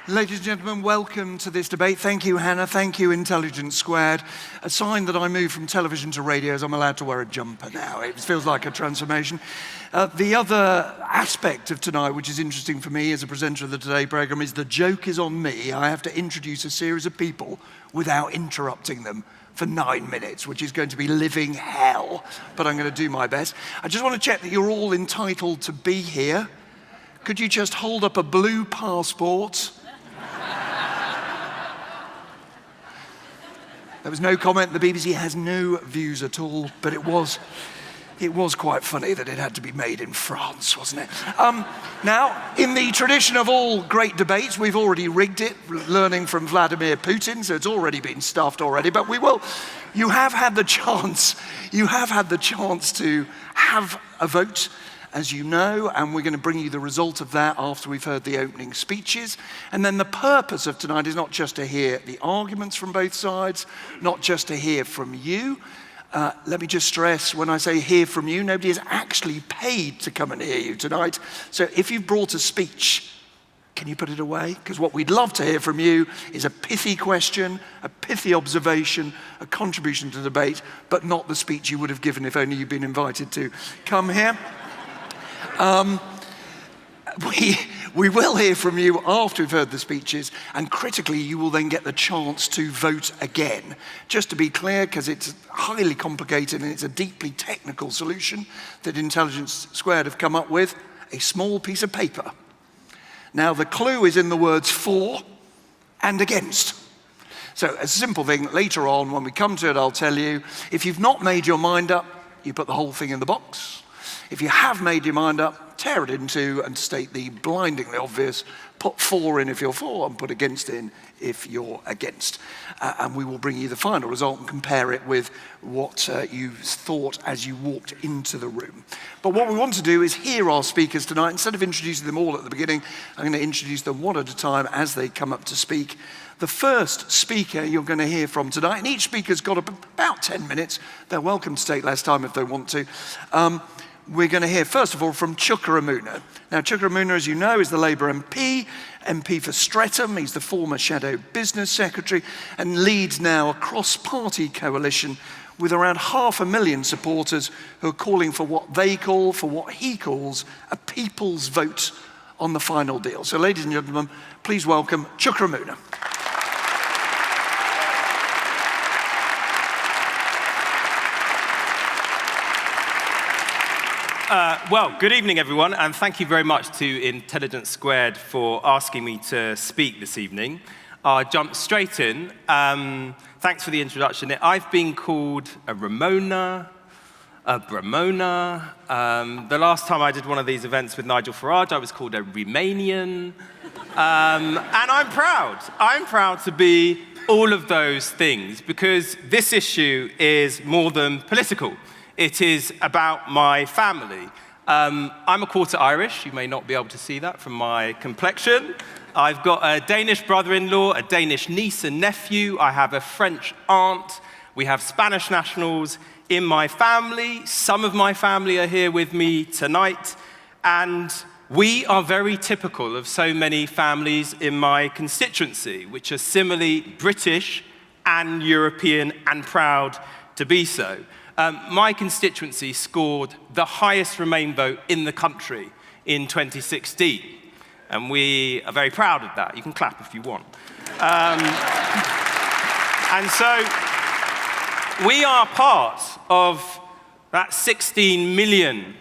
Ladies and gentlemen, welcome to this debate. Thank you, Hannah. Thank you, Intelligence Squared. A sign that I moved from television to radio is I'm allowed to wear a jumper now. It feels like a transformation. The other aspect of tonight, which is interesting for me as a presenter of the Today programme, is the joke is on me. I have to introduce a series of people without interrupting them for 9 minutes, which is going to be living hell, but I'm going to do my best. I just want to check that you're all entitled to be here. Could you just hold up a blue passport? There was no comment. The BBC has no views at all, but it was quite funny that it had to be made in France, wasn't it? Now, in the tradition of all great debates, we've already rigged it, learning from Vladimir Putin, so it's already been stuffed already, but we will. You have had the chance to have a vote, as you know, and we're going to bring you the result of that after we've heard the opening speeches. And then the purpose of tonight is not just to hear the arguments from both sides, not just to hear from you. Let me just stress, when I say hear from you, nobody is actually paid to come and hear you tonight. So if you've brought a speech, can you put it away? Because what we'd love to hear from you is a pithy question, a pithy observation, a contribution to the debate, but not the speech you would have given if only you'd been invited to come here. We will hear from you after we've heard the speeches, and critically, you will then get the chance to vote again. Just to be clear, because it's highly complicated and it's a deeply technical solution that Intelligence Squared have come up with, a small piece of paper. Now, the clue is in the words for and against. So a simple thing, later on, when we come to it, I'll tell you, if you've not made your mind up, you put the whole thing in the box. If you have made your mind up, tear it in two and state the blindingly obvious, put for in if you're for and put against in if you're against. And we will bring you the final result and compare it with what you thought as you walked into the room. But what we want to do is hear our speakers tonight. Instead of introducing them all at the beginning, I'm going to introduce them one at a time as they come up to speak. The first speaker you're going to hear from tonight, and each speaker's got about 10 minutes. They're welcome to take less time if they want to. We're going to hear, first of all, from Chuka Umunna. Now, Chuka Umunna, as you know, is the Labour MP for Streatham. He's the former Shadow Business Secretary and leads now a cross-party coalition with around 500,000 supporters who are calling for what he calls, a people's vote on the final deal. So, ladies and gentlemen, please welcome Chuka Umunna. Well, good evening, everyone, and thank you very much to Intelligence Squared for asking me to speak this evening. I'll jump straight in. Thanks for the introduction. I've been called a Remoaner, a Bremona. The last time I did one of these events with Nigel Farage, I was called a Remanian. And I'm proud. I'm proud to be all of those things because this issue is more than political. It is about my family. I'm a quarter Irish. You may not be able to see that from my complexion. I've got a Danish brother-in-law, a Danish niece and nephew. I have a French aunt. We have Spanish nationals in my family. Some of my family are here with me tonight. And we are very typical of so many families in my constituency, which are similarly British and European and proud to be so. My constituency scored the highest Remain vote in the country in 2016, and we are very proud of that. You can clap if you want. And so we are part of that 16 million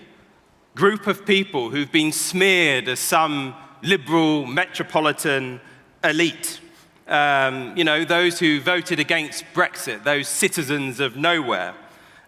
group of people who've been smeared as some liberal metropolitan elite. Those who voted against Brexit, those citizens of nowhere.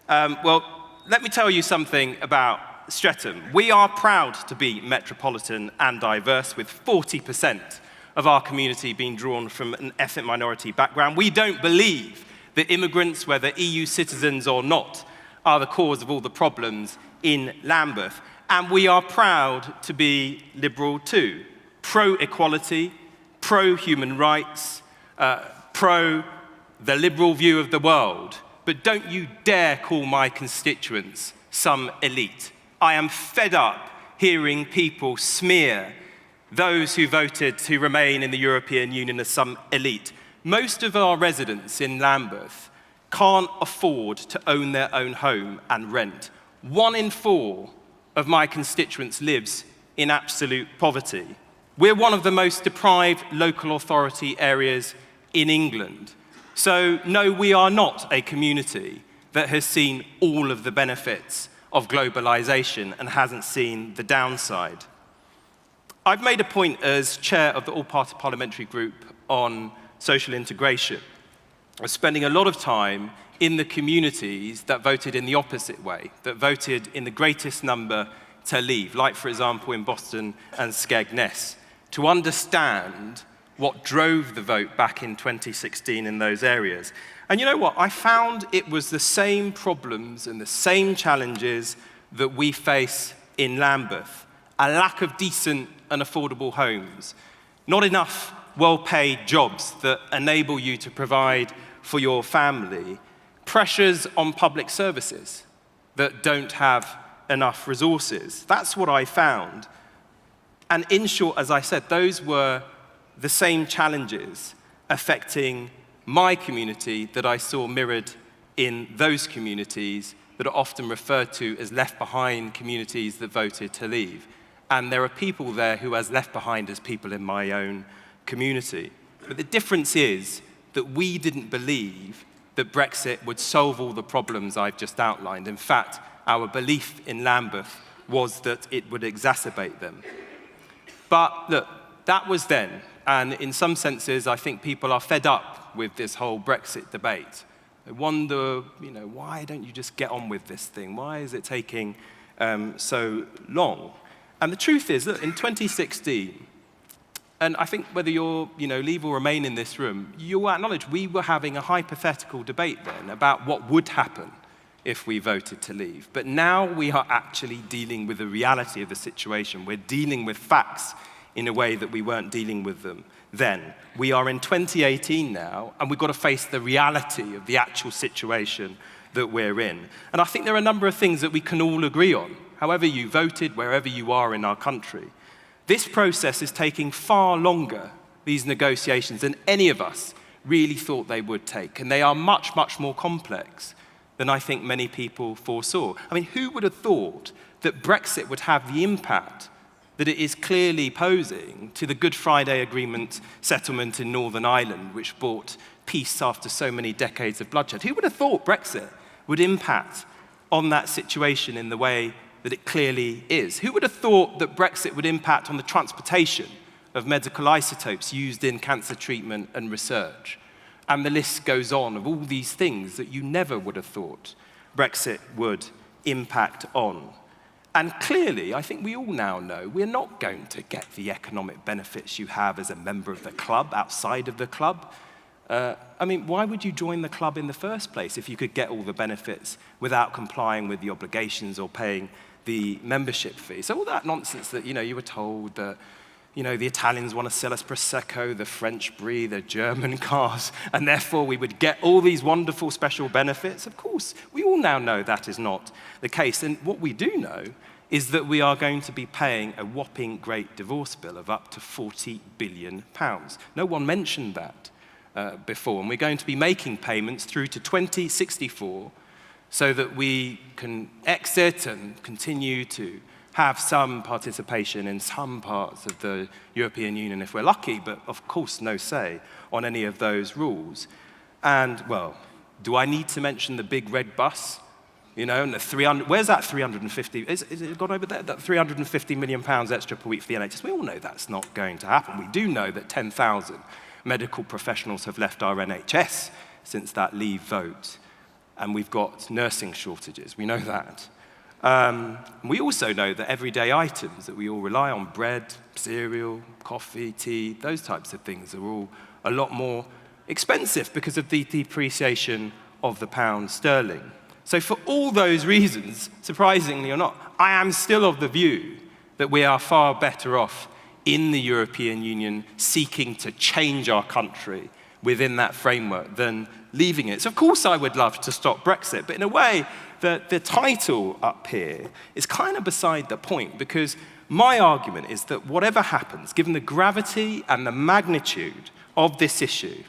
Well, let me tell you something about Streatham. We are proud to be metropolitan and diverse, with 40% of our community being drawn from an ethnic minority background. We don't believe that immigrants, whether EU citizens or not, are the cause of all the problems in Lambeth. And we are proud to be liberal too. Pro-equality, pro-human rights, pro the liberal view of the world. But don't you dare call my constituents some elite. I am fed up hearing people smear those who voted to remain in the European Union as some elite. Most of our residents in Lambeth can't afford to own their own home and rent. 1 in 4 of my constituents lives in absolute poverty. We're one of the most deprived local authority areas in England. So no, we are not a community that has seen all of the benefits of globalization and hasn't seen the downside. I've made a point as chair of the all-party parliamentary group on social integration of spending a lot of time in the communities that voted in the opposite way, that voted in the greatest number to leave, like, for example, in Boston and Skegness, to understand what drove the vote back in 2016 in those areas. And you know what? I found it was the same problems and the same challenges that we face in Lambeth. A lack of decent and affordable homes, not enough well-paid jobs that enable you to provide for your family, pressures on public services that don't have enough resources. That's what I found. And in short, as I said, those were the same challenges affecting my community that I saw mirrored in those communities that are often referred to as left behind communities that voted to leave. And there are people there who are as left behind as people in my own community. But the difference is that we didn't believe that Brexit would solve all the problems I've just outlined. In fact, our belief in Lambeth was that it would exacerbate them. But look, that was then. And in some senses, I think people are fed up with this whole Brexit debate. They wonder, why don't you just get on with this thing? Why is it taking so long? And the truth is, look, in 2016, and I think whether you're, leave or remain in this room, you'll acknowledge we were having a hypothetical debate then about what would happen if we voted to leave. But now we are actually dealing with the reality of the situation. We're dealing with facts in a way that we weren't dealing with them then. We are in 2018 now, and we've got to face the reality of the actual situation that we're in. And I think there are a number of things that we can all agree on, however you voted, wherever you are in our country. This process is taking far longer, these negotiations, than any of us really thought they would take. And they are much, much more complex than I think many people foresaw. I mean, who would have thought that Brexit would have the impact that it is clearly posing to the Good Friday Agreement settlement in Northern Ireland, which brought peace after so many decades of bloodshed? Who would have thought Brexit would impact on that situation in the way that it clearly is? Who would have thought that Brexit would impact on the transportation of medical isotopes used in cancer treatment and research? And the list goes on of all these things that you never would have thought Brexit would impact on. And clearly, I think we all now know we're not going to get the economic benefits you have as a member of the club outside of the club. Why would you join the club in the first place if you could get all the benefits without complying with the obligations or paying the membership fee? So all that nonsense that, you were told that, the Italians want to sell us Prosecco, the French brie, the German cars, and therefore we would get all these wonderful special benefits. Of course, we all now know that is not the case. And what we do know is that we are going to be paying a whopping great divorce bill of up to £40 billion. No one mentioned that before. And we're going to be making payments through to 2064 so that we can exit and continue to have some participation in some parts of the European Union if we're lucky, but of course no say on any of those rules. And, well, do I need to mention the big red bus? And the 300, where's that 350, is it gone over there? That £350 million extra per week for the NHS? We all know that's not going to happen. We do know that 10,000 medical professionals have left our NHS since that leave vote. And we've got nursing shortages, we know that. We also know that everyday items that we all rely on, bread, cereal, coffee, tea, those types of things are all a lot more expensive because of the depreciation of the pound sterling. So for all those reasons, surprisingly or not, I am still of the view that we are far better off in the European Union seeking to change our country within that framework than leaving it. So of course I would love to stop Brexit, but in a way, the title up here is kind of beside the point, because My argument is that whatever happens, given the gravity and the magnitude of this issue,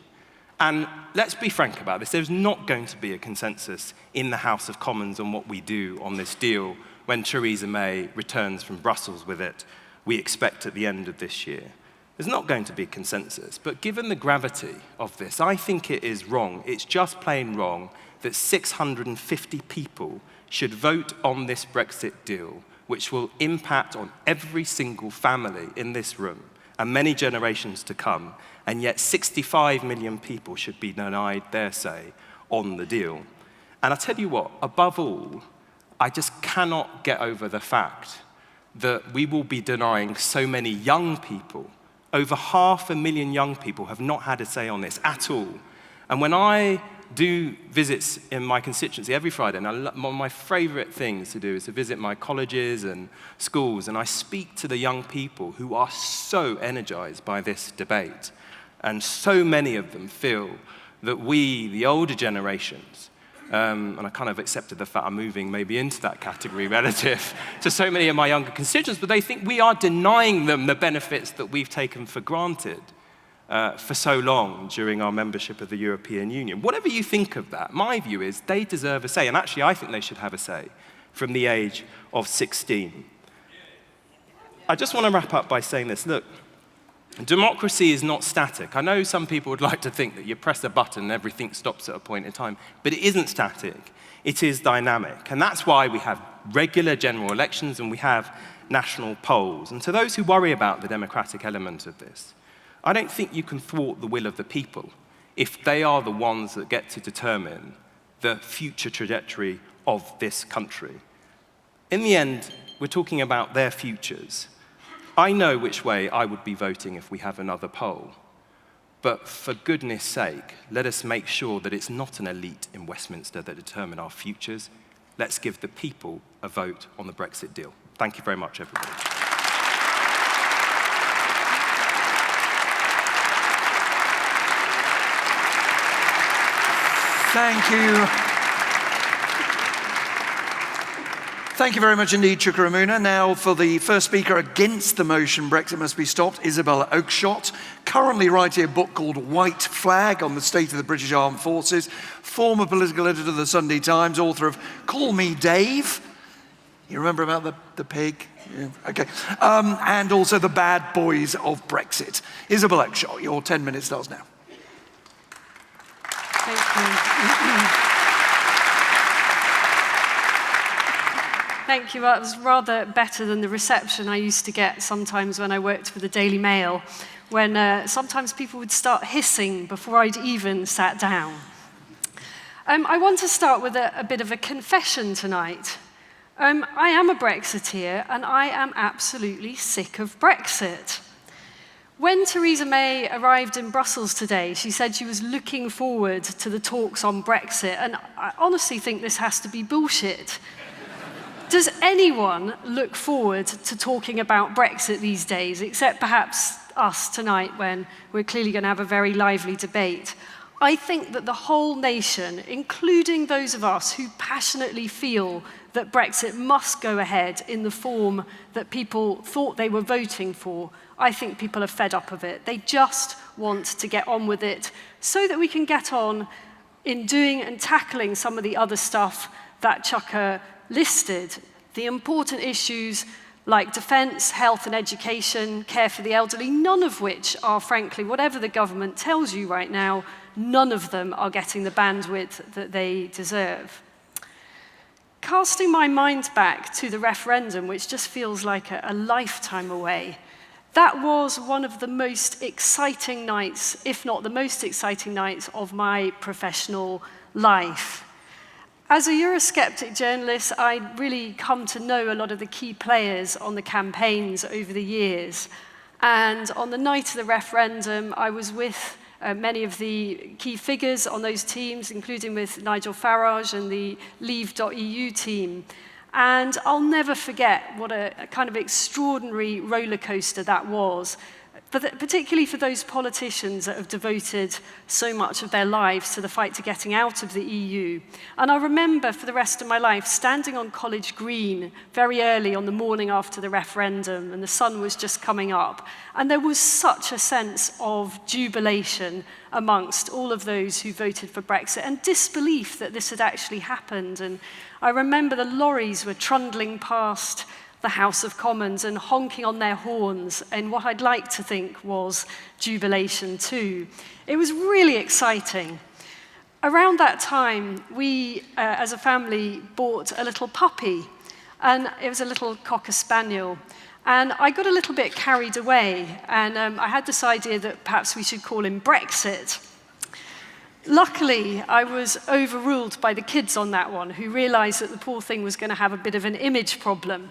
and let's be frank about this, there's not going to be a consensus in the House of Commons on what we do on this deal when Theresa May returns from Brussels with it, we expect at the end of this year. There's not going to be a consensus, but given the gravity of this, I think it is wrong. It's just plain wrong that 650 people should vote on this Brexit deal, which will impact on every single family in this room and many generations to come, and yet 65 million people should be denied their say on the deal. And I tell you what, above all, I just cannot get over the fact that we will be denying so many young people. Over 500,000 young people have not had a say on this at all. And when I do visits in my constituency every Friday, and one of my favorite things to do is to visit my colleges and schools, and I speak to the young people who are so energized by this debate. And so many of them feel that we, the older generations, and I kind of accepted the fact I'm moving maybe into that category relative to so many of my younger constituents, but they think we are denying them the benefits that we've taken for granted for so long during our membership of the European Union. Whatever you think of that, my view is they deserve a say, and actually I think they should have a say from the age of 16. I just want to wrap up by saying this. Look, democracy is not static. I know some people would like to think that you press a button and everything stops at a point in time, but it isn't static. It is dynamic, and that's why we have regular general elections and we have national polls. And to those who worry about the democratic element of this, I don't think you can thwart the will of the people if they are the ones that get to determine the future trajectory of this country. In the end, we're talking about their futures. I know which way I would be voting if we have another poll. But for goodness sake, let us make sure that it's not an elite in Westminster that determine our futures. Let's give the people a vote on the Brexit deal. Thank you very much, everybody. Thank you. Thank you very much indeed, Chukwuemeka. Now for the first speaker against the motion, Brexit must be stopped, Isabella Oakshott, currently writing a book called White Flag on the state of the British Armed Forces, former political editor of the Sunday Times, author of Call Me Dave. You remember about the pig? Yeah. Okay. And also The Bad Boys of Brexit. Isabella Oakshott, your 10 minutes starts now. Thank you. Thank you. That was rather better than the reception I used to get sometimes when I worked for the Daily Mail, when sometimes people would start hissing before I'd even sat down. I want to start with a bit of a confession tonight. I am a Brexiteer, and I am absolutely sick of Brexit. When Theresa May arrived in Brussels today, she said she was looking forward to the talks on Brexit, and I honestly think this has to be bullshit. Does anyone look forward to talking about Brexit these days, except perhaps us tonight when we're clearly going to have a very lively debate? I think that the whole nation, including those of us who passionately feel that Brexit must go ahead in the form that people thought they were voting for, I think people are fed up of it. They just want to get on with it so that we can get on in doing and tackling some of the other stuff that Chuka listed, the important issues like defence, health and education, care for the elderly, none of which are, frankly, whatever the government tells you right now, none of them are getting the bandwidth that they deserve. Casting my mind back to the referendum, which just feels like a lifetime away, that was one of the most exciting nights, if not the most exciting nights, of my professional life. As a Eurosceptic journalist, I'd really come to know a lot of the key players on the campaigns over the years. And on the night of the referendum, I was with many of the key figures on those teams, including with Nigel Farage and the Leave.eu team. And I'll never forget what a kind of extraordinary roller coaster that was. particularly for those politicians that have devoted so much of their lives to the fight to getting out of the EU. And I remember for the rest of my life standing on College Green very early on the morning after the referendum, and the sun was just coming up. And there was such a sense of jubilation amongst all of those who voted for Brexit and disbelief that this had actually happened. And I remember the lorries were trundling past the House of Commons and honking on their horns in what I'd like to think was jubilation too. It was really exciting. Around that time, we, as a family, bought a little puppy, and it was a little Cocker Spaniel. And I got a little bit carried away, and I had this idea that perhaps we should call him Brexit. Luckily, I was overruled by the kids on that one, who realized that the poor thing was going to have a bit of an image problem,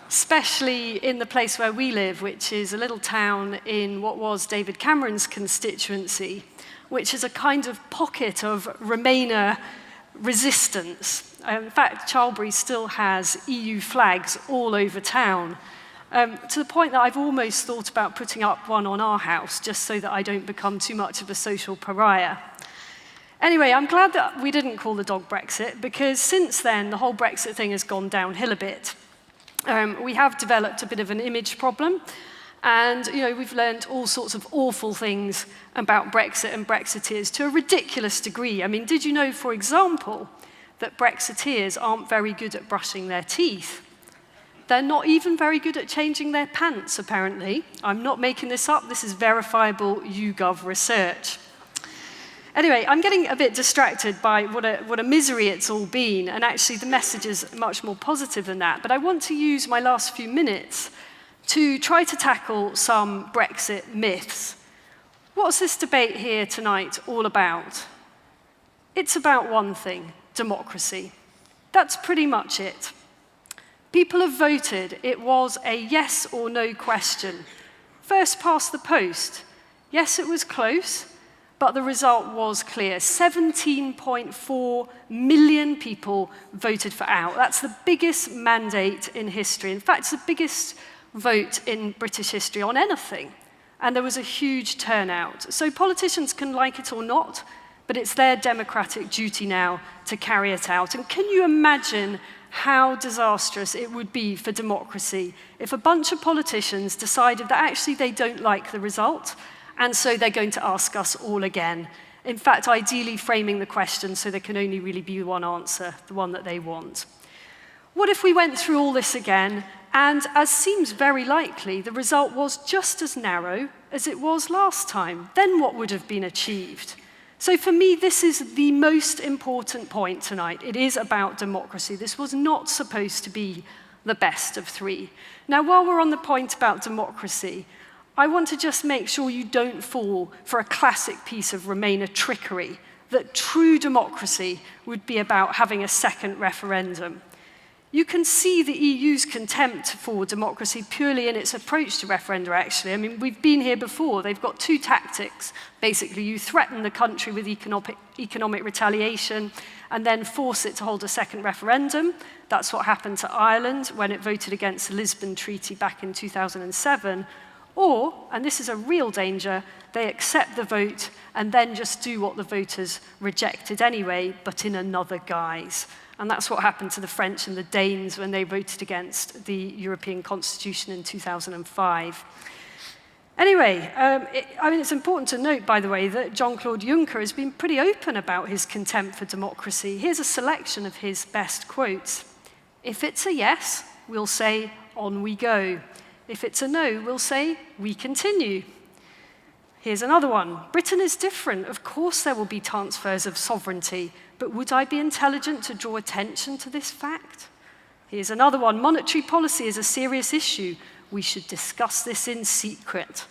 especially in the place where we live, which is a little town in what was David Cameron's constituency, which is a kind of pocket of Remainer resistance. In fact, Charlbury still has EU flags all over town, to the point that I've almost thought about putting up one on our house, just so that I don't become too much of a social pariah. Anyway, I'm glad that we didn't call the dog Brexit, because since then, the whole Brexit thing has gone downhill a bit. We have developed a bit of an image problem, and we've learned all sorts of awful things about Brexit and Brexiteers to a ridiculous degree. I mean, did you know, for example, that Brexiteers aren't very good at brushing their teeth? They're not even very good at changing their pants, apparently. I'm not making this up. This is verifiable YouGov research. Anyway, I'm getting a bit distracted by what a misery it's all been, and actually the message is much more positive than that. But I want to use my last few minutes to try to tackle some Brexit myths. What's this debate here tonight all about? It's about one thing: democracy. That's pretty much it. People have voted. It was a yes or no question. First past the post. Yes, it was close, but the result was clear. 17.4 million people voted for out. That's the biggest mandate in history. In fact, it's the biggest vote in British history on anything. And there was a huge turnout. So politicians can like it or not, but it's their democratic duty now to carry it out. And can you imagine how disastrous it would be for democracy if a bunch of politicians decided that actually they don't like the result, and so they're going to ask us all again. In fact, ideally framing the question so there can only really be one answer, the one that they want. What if we went through all this again, and as seems very likely, the result was just as narrow as it was last time? Then what would have been achieved? So for me, this is the most important point tonight. It is about democracy. This was not supposed to be the best of three. Now, while we're on the point about democracy, I want to just make sure you don't fall for a classic piece of Remainer trickery, that true democracy would be about having a second referendum. You can see the EU's contempt for democracy purely in its approach to referenda, actually. I mean, we've been here before. They've got two tactics. Basically, you threaten the country with economic retaliation and then force it to hold a second referendum. That's what happened to Ireland when it voted against the Lisbon Treaty back in 2007. Or, and this is a real danger, they accept the vote and then just do what the voters rejected anyway, but in another guise. And that's what happened to the French and the Danes when they voted against the European Constitution in 2005. Anyway, it's important to note, by the way, that Jean-Claude Juncker has been pretty open about his contempt for democracy. Here's a selection of his best quotes. If it's a yes, we'll say, on we go. If it's a no, we'll say, we continue. Here's another one. Britain is different. Of course there will be transfers of sovereignty, but would I be intelligent to draw attention to this fact? Here's another one. Monetary policy is a serious issue. We should discuss this in secret.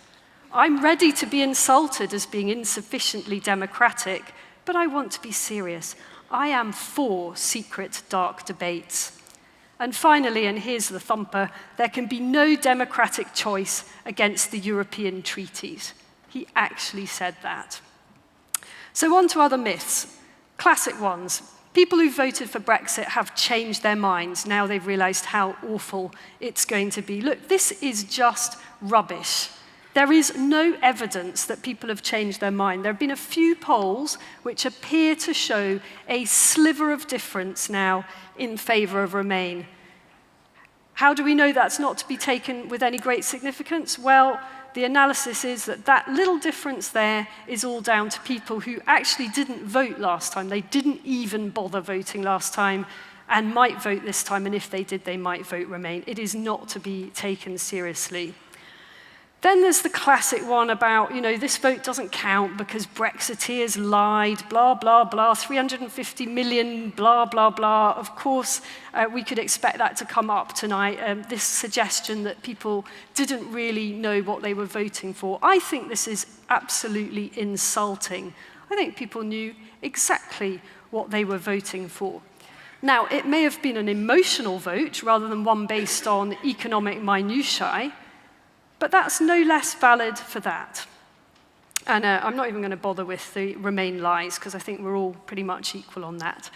I'm ready to be insulted as being insufficiently democratic, but I want to be serious. I am for secret, dark debates. And finally, and here's the thumper, there can be no democratic choice against the European treaties. He actually said that. So on to other myths. Classic ones. People who voted for Brexit have changed their minds. Now they've realized how awful it's going to be. Look, this is just rubbish. There is no evidence that people have changed their mind. There have been a few polls which appear to show a sliver of difference now in favour of Remain. How do we know that's not to be taken with any great significance? Well, the analysis is that that little difference there is all down to people who actually didn't vote last time. They didn't even bother voting last time and might vote this time, and if they did, they might vote Remain. It is not to be taken seriously. Then there's the classic one about, this vote doesn't count because Brexiteers lied, blah, blah, blah, 350 million, blah, blah, blah. Of course, we could expect that to come up tonight, this suggestion that people didn't really know what they were voting for. I think this is absolutely insulting. I think people knew exactly what they were voting for. Now, it may have been an emotional vote rather than one based on economic minutiae, but that's no less valid for that. And I'm not even going to bother with the Remain lies, because I think we're all pretty much equal on that.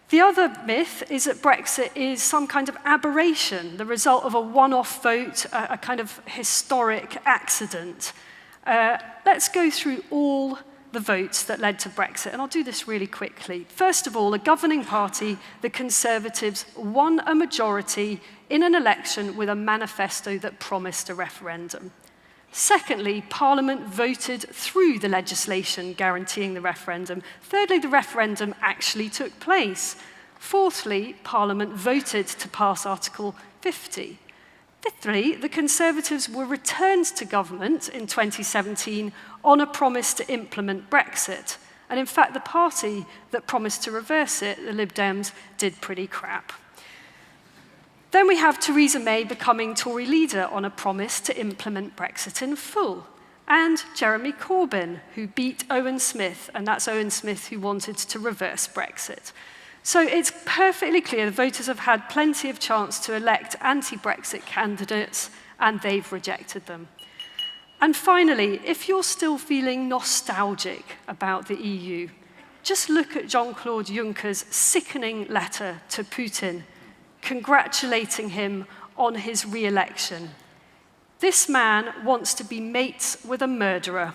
The other myth is that Brexit is some kind of aberration, the result of a one-off vote, a kind of historic accident. Let's go through all the votes that led to Brexit, and I'll do this really quickly. First of all, the governing party, the Conservatives, won a majority in an election with a manifesto that promised a referendum. Secondly, Parliament voted through the legislation guaranteeing the referendum. Thirdly, the referendum actually took place. Fourthly, Parliament voted to pass Article 50. Fifthly, the Conservatives were returned to government in 2017 on a promise to implement Brexit. And in fact, the party that promised to reverse it, the Lib Dems, did pretty crap. Then we have Theresa May becoming Tory leader on a promise to implement Brexit in full. And Jeremy Corbyn, who beat Owen Smith, and that's Owen Smith who wanted to reverse Brexit. So it's perfectly clear the voters have had plenty of chance to elect anti-Brexit candidates, and they've rejected them. And finally, if you're still feeling nostalgic about the EU, just look at Jean-Claude Juncker's sickening letter to Putin, congratulating him on his re-election. This man wants to be mates with a murderer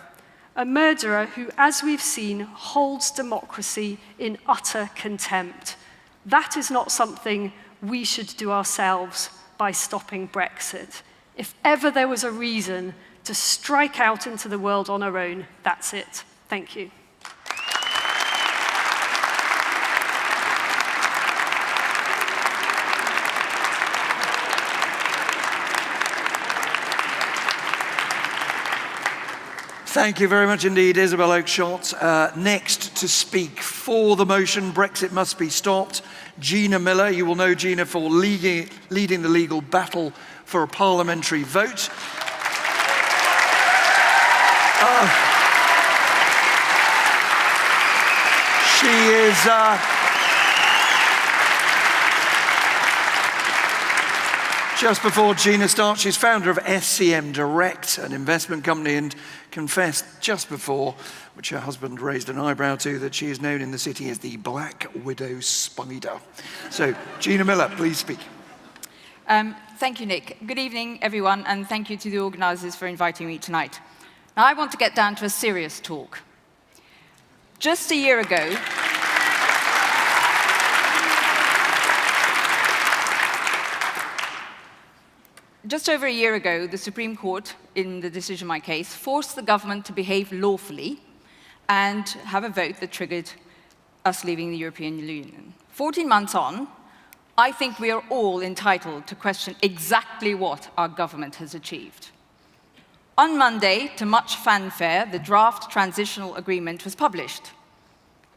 who, as we've seen, holds democracy in utter contempt. That is not something we should do ourselves by stopping Brexit. If ever there was a reason to strike out into the world on our own, that's it. Thank you. Thank you very much indeed, Isabella Oakshott. Next to speak for the motion, Brexit must be stopped, Gina Miller. You will know Gina for leading the legal battle for a parliamentary vote. She is just before Gina starts, she's founder of SCM Direct, an investment company, and confessed just before, which her husband raised an eyebrow to, that she is known in the city as the Black Widow Spider. So, Gina Miller, please speak. Thank you, Nick. Good evening, everyone, and thank you to the organisers for inviting me tonight. Now, I want to get down to a serious talk. Just a year ago, just over a year ago, the Supreme Court, in the Decision My Case, forced the government to behave lawfully and have a vote that triggered us leaving the European Union. 14 months on, I think we are all entitled to question exactly what our government has achieved. On Monday, to much fanfare, the draft transitional agreement was published.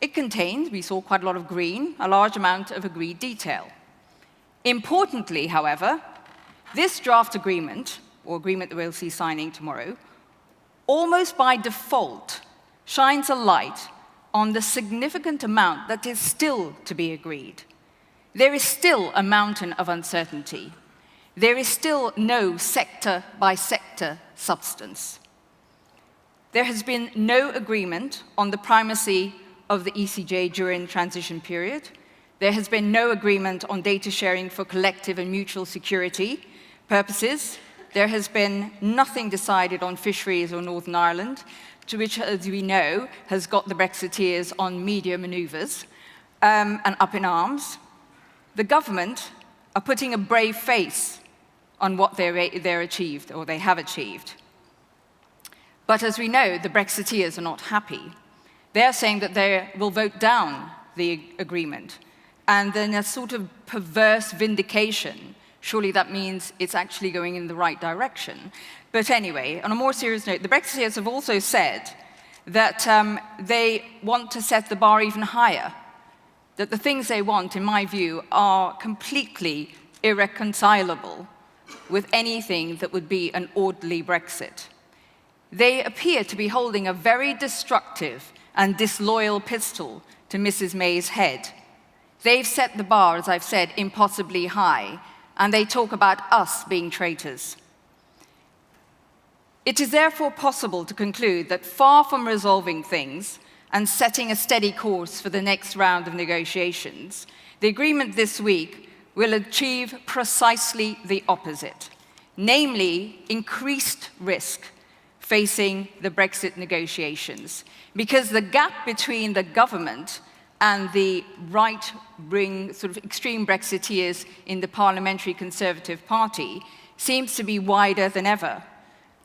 It contained, we saw quite a lot of green, a large amount of agreed detail. Importantly, however, this draft agreement, or agreement that we'll see signing tomorrow, almost by default shines a light on the significant amount that is still to be agreed. There is still a mountain of uncertainty. There is still no sector-by-sector substance. There has been no agreement on the primacy of the ECJ during the transition period. There has been no agreement on data sharing for collective and mutual security purposes, there has been nothing decided on fisheries or Northern Ireland, to which, as we know, has got the Brexiteers on media manoeuvres and up in arms. The government are putting a brave face on what they're achieved, or they have achieved. But as we know, the Brexiteers are not happy. They're saying that they will vote down the agreement. And then a sort of perverse vindication. Surely that means it's actually going in the right direction. But anyway, on a more serious note, the Brexiteers have also said that they want to set the bar even higher. That the things they want, in my view, are completely irreconcilable with anything that would be an orderly Brexit. They appear to be holding a very destructive and disloyal pistol to Mrs. May's head. They've set the bar, as I've said, impossibly high, and they talk about us being traitors. It is therefore possible to conclude that far from resolving things and setting a steady course for the next round of negotiations, the agreement this week will achieve precisely the opposite, namely increased risk facing the Brexit negotiations, because the gap between the government and the right-wing, sort of extreme Brexiteers in the Parliamentary Conservative Party seems to be wider than ever.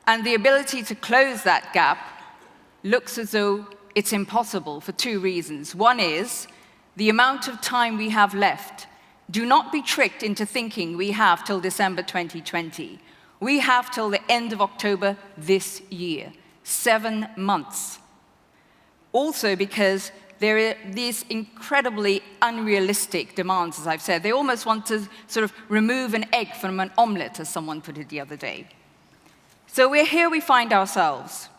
And the ability to close that gap looks as though it's impossible for two reasons. One is the amount of time we have left. Do not be tricked into thinking we have till December 2020. We have till the end of October this year, 7 months. Also because there are these incredibly unrealistic demands, as I've said. They almost want to sort of remove an egg from an omelette, as someone put it the other day. So here we find ourselves,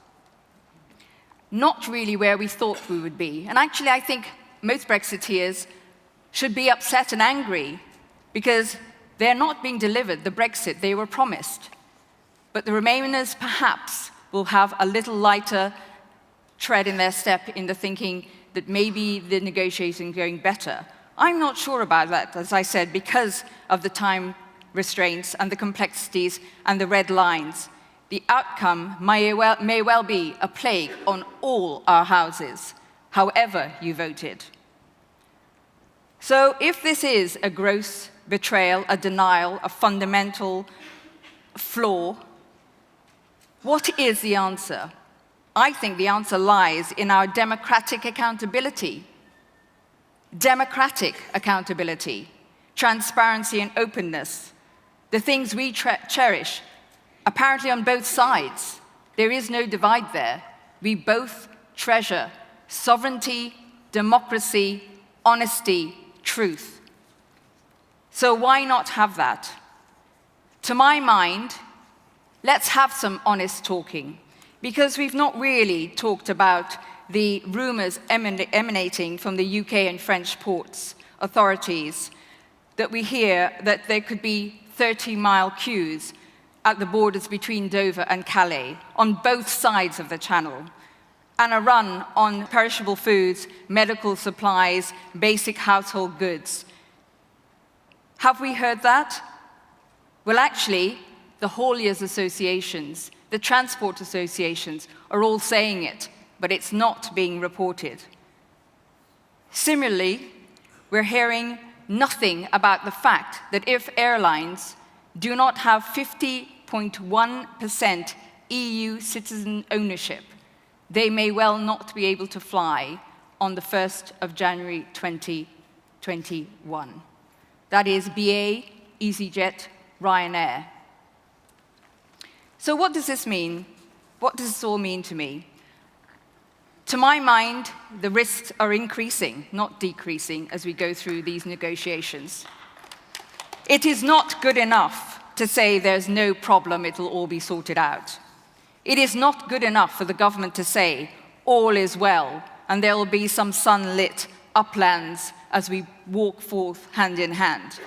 not really where we thought we would be. And actually, I think most Brexiteers should be upset and angry because they're not being delivered the Brexit they were promised. But the Remainers perhaps will have a little lighter tread in their step in the thinking that maybe the negotiations are going better. I'm not sure about that, as I said, because of the time restraints and the complexities and the red lines. The outcome may well be a plague on all our houses, however you voted. So if this is a gross betrayal, a denial, a fundamental flaw, what is the answer? I think the answer lies in our democratic accountability. Democratic accountability, transparency and openness, the things we cherish, apparently on both sides. There is no divide there. We both treasure sovereignty, democracy, honesty, truth. So why not have that? To my mind, let's have some honest talking, because we've not really talked about the rumors emanating from the UK and French ports authorities that we hear that there could be 30-mile queues at the borders between Dover and Calais on both sides of the channel, and a run on perishable foods, medical supplies, basic household goods. Have we heard that? Well, actually, the hauliers associations, the transport associations are all saying it, but it's not being reported. Similarly, we're hearing nothing about the fact that if airlines do not have 50.1% EU citizen ownership, they may well not be able to fly on the 1st of January 2021. That is BA, EasyJet, Ryanair. So what does this mean? What does this all mean to me? To my mind, the risks are increasing, not decreasing, as we go through these negotiations. It is not good enough to say there's no problem, it'll all be sorted out. It is not good enough for the government to say all is well and there will be some sunlit uplands as we walk forth hand in hand.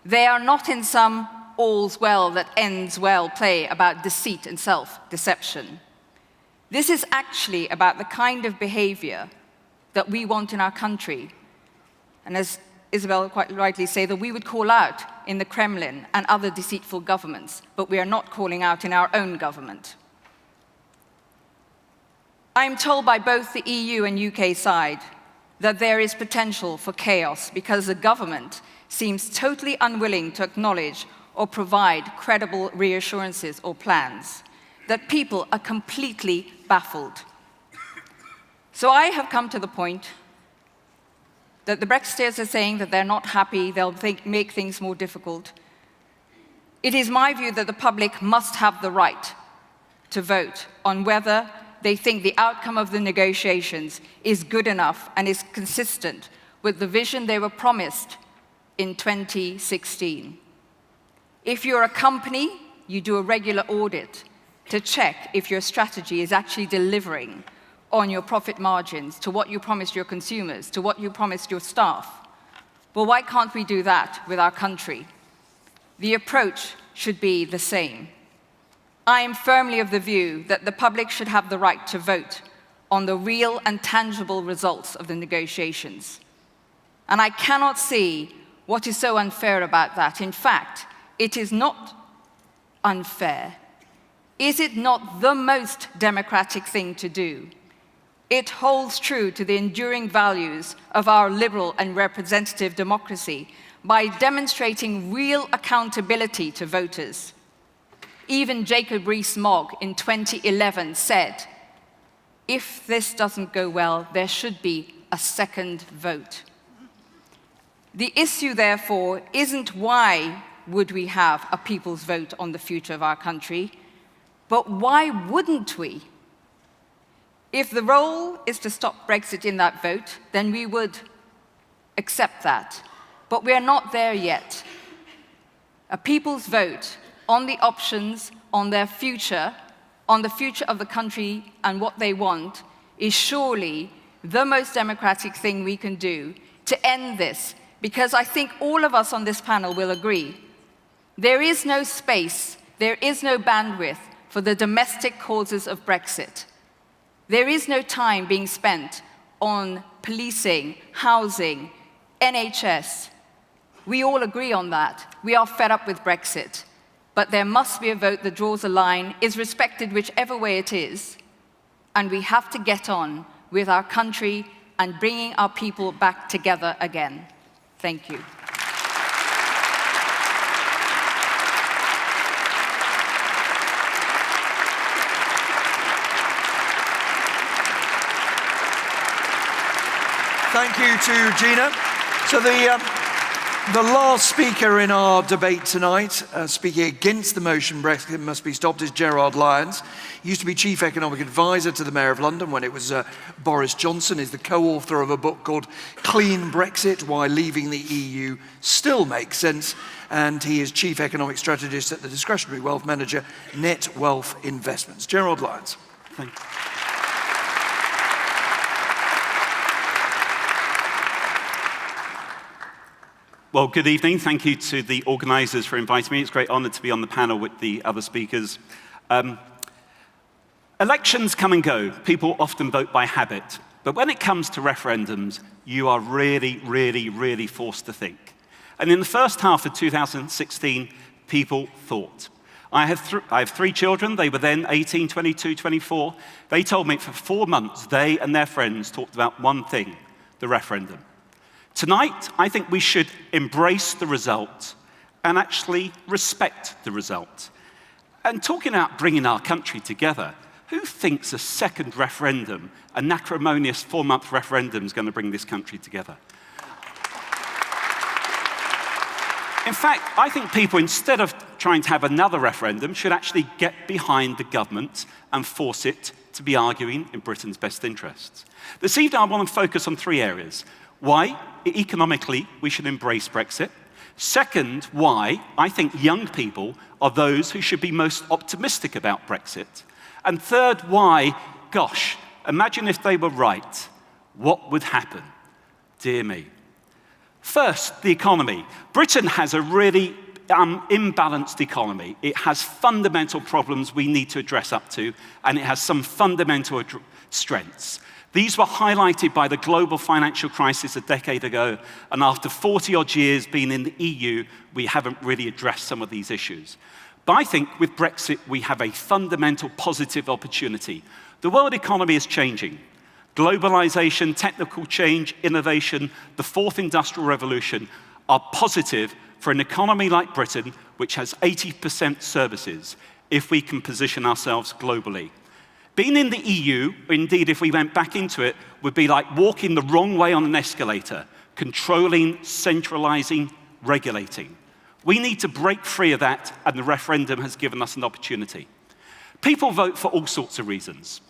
They are not in some all's well that ends well play about deceit and self-deception. This is actually about the kind of behavior that we want in our country. And as Isabella quite rightly said, that we would call out in the Kremlin and other deceitful governments, but we are not calling out in our own government. I am told by both the EU and UK side that there is potential for chaos because the government seems totally unwilling to acknowledge or provide credible reassurances or plans, that people are completely baffled. So I have come to the point that the Brexiteers are saying that they're not happy, they'll make things more difficult. It is my view that the public must have the right to vote on whether they think the outcome of the negotiations is good enough and is consistent with the vision they were promised in 2016. If you're a company, you do a regular audit to check if your strategy is actually delivering on your profit margins, to what you promised your consumers, to what you promised your staff. Well, why can't we do that with our country? The approach should be the same. I am firmly of the view that the public should have the right to vote on the real and tangible results of the negotiations. And I cannot see what is so unfair about that. In fact, it is not unfair. Is it not the most democratic thing to do? It holds true to the enduring values of our liberal and representative democracy by demonstrating real accountability to voters. Even Jacob Rees-Mogg in 2011 said, if this doesn't go well, there should be a second vote. The issue, therefore, isn't why would we have a people's vote on the future of our country, but why wouldn't we? If the role is to stop Brexit in that vote, then we would accept that. But we are not there yet. A people's vote on the options, on their future, on the future of the country and what they want, is surely the most democratic thing we can do to end this. Because I think all of us on this panel will agree, there is no space, there is no bandwidth for the domestic causes of Brexit. There is no time being spent on policing, housing, NHS. We all agree on that. We are fed up with Brexit. But there must be a vote that draws a line, is respected whichever way it is, and we have to get on with our country and bringing our people back together again. Thank you. Thank you to Gina. So the last speaker in our debate tonight, speaking against the motion Brexit must be stopped, is Gerald Lyons. He used to be Chief Economic Advisor to the Mayor of London when it was Boris Johnson. He's the co-author of a book called Clean Brexit, Why Leaving the EU Still Makes Sense. And he is Chief Economic Strategist at the discretionary wealth manager Net Wealth Investments. Gerald Lyons. Thank you. Well, good evening. Thank you to the organisers for inviting me. It's a great honour to be on the panel with the other speakers. Elections come and go. People often vote by habit. But when it comes to referendums, you are really, really, really forced to think. And in the first half of 2016, people thought. I have three children. They were then 18, 22, 24. They told me for 4 months, they and their friends talked about one thing, the referendum. Tonight, I think we should embrace the result and actually respect the result. And talking about bringing our country together, who thinks a second referendum, a acrimonious 4-month referendum, is going to bring this country together? In fact, I think people, instead of trying to have another referendum, should actually get behind the government and force it to be arguing in Britain's best interests. This evening, I want to focus on 3 areas. Why, economically, we should embrace Brexit. Second, why I think young people are those who should be most optimistic about Brexit. And third, why, gosh, imagine if they were right. What would happen? Dear me. First, the economy. Britain has a really imbalanced economy. It has fundamental problems we need to address up to, and it has some fundamental strengths. These were highlighted by the global financial crisis a decade ago, and after 40-odd years being in the EU, we haven't really addressed some of these issues. But I think with Brexit, we have a fundamental positive opportunity. The world economy is changing. Globalization, technical change, innovation, the fourth industrial revolution are positive for an economy like Britain, which has 80% services, if we can position ourselves globally. Being in the EU, or indeed if we went back into it, would be like walking the wrong way on an escalator, controlling, centralizing, regulating. We need to break free of that, and the referendum has given us an opportunity. People vote for all sorts of reasons.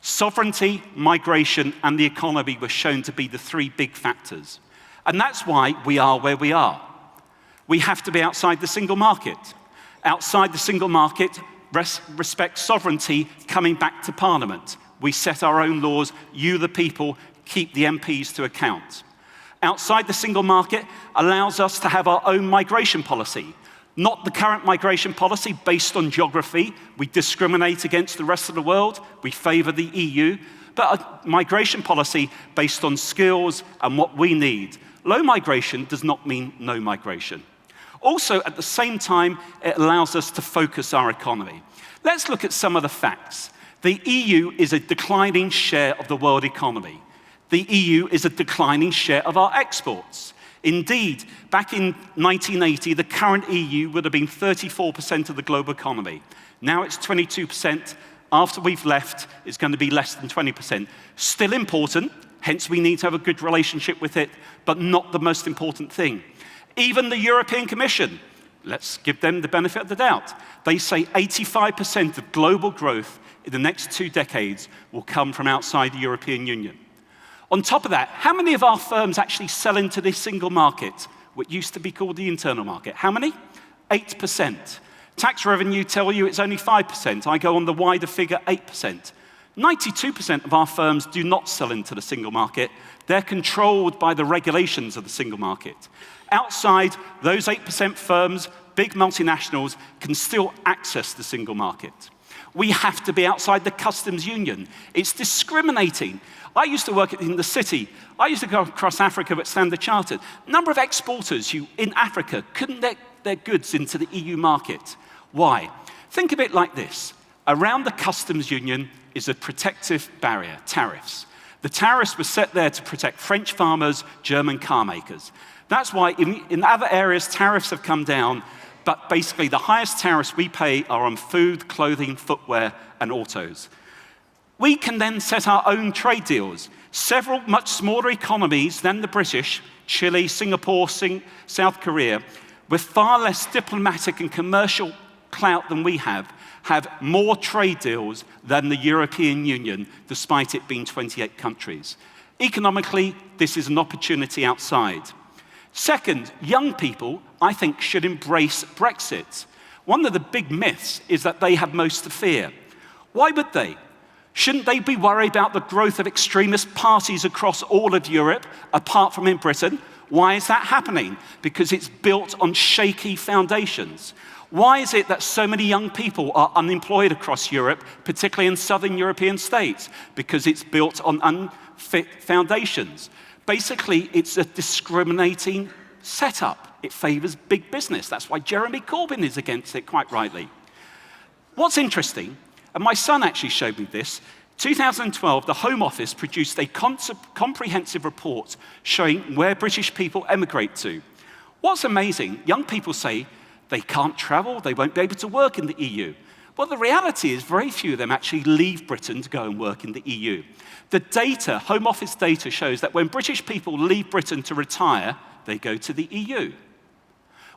Sovereignty, migration, and the economy were shown to be the three big factors. And that's why we are where we are. We have to be outside the single market. Outside the single market, respect sovereignty coming back to Parliament. We set our own laws, you the people keep the MPs to account. Outside the single market allows us to have our own migration policy. Not the current migration policy based on geography. We discriminate against the rest of the world. We favor the EU. But a migration policy based on skills and what we need. Low migration does not mean no migration. Also, at the same time, it allows us to focus our economy. Let's look at some of the facts. The EU is a declining share of the world economy. The EU is a declining share of our exports. Indeed, back in 1980, the current EU would have been 34% of the global economy. Now it's 22%. After we've left, it's going to be less than 20%. Still important, hence we need to have a good relationship with it, but not the most important thing. Even the European Commission, let's give them the benefit of the doubt. They say 85% of global growth in the next 2 decades will come from outside the European Union. On top of that, how many of our firms actually sell into this single market, what used to be called the internal market? How many? 8%. Tax revenue tell you it's only 5%. I go on the wider figure, 8%. 92% of our firms do not sell into the single market. They're controlled by the regulations of the single market. Outside, those 8% firms, big multinationals, can still access the single market. We have to be outside the customs union. It's discriminating. I used to work in the city. I used to go across Africa at Standard Chartered. Number of exporters who, in Africa, couldn't get their goods into the EU market. Why? Think of it like this. Around the customs union is a protective barrier, tariffs. The tariffs were set there to protect French farmers, German car makers. That's why in other areas, tariffs have come down, but basically the highest tariffs we pay are on food, clothing, footwear, and autos. We can then set our own trade deals. Several much smaller economies than the British, Chile, Singapore, South Korea, with far less diplomatic and commercial clout than we have more trade deals than the European Union, despite it being 28 countries. Economically, this is an opportunity outside. Second, young people, I think, should embrace Brexit. One of the big myths is that they have most to fear. Why would they? Shouldn't they be worried about the growth of extremist parties across all of Europe, apart from in Britain? Why is that happening? Because it's built on shaky foundations. Why is it that so many young people are unemployed across Europe, particularly in southern European states? Because it's built on unfit foundations. Basically, it's a discriminating setup. It favors big business. That's why Jeremy Corbyn is against it, quite rightly. What's interesting, and my son actually showed me this, 2012, the Home Office produced a comprehensive report showing where British people emigrate to. What's amazing, young people say they can't travel, they won't be able to work in the EU. Well, the reality is very few of them actually leave Britain to go and work in the EU. The data, Home Office data, shows that when British people leave Britain to retire, they go to the EU.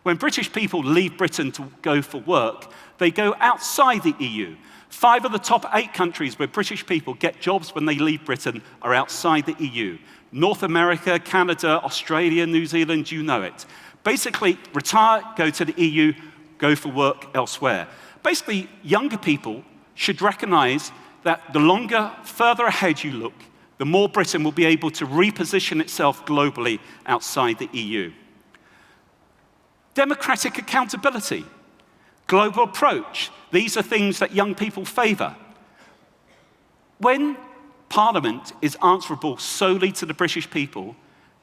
When British people leave Britain to go for work, they go outside the EU. 5 of the top 8 countries where British people get jobs when they leave Britain are outside the EU. North America, Canada, Australia, New Zealand, you know it. Basically, retire, go to the EU, go for work elsewhere. Basically, younger people should recognize that the longer, further ahead you look, the more Britain will be able to reposition itself globally outside the EU. Democratic accountability, global approach, these are things that young people favor. When Parliament is answerable solely to the British people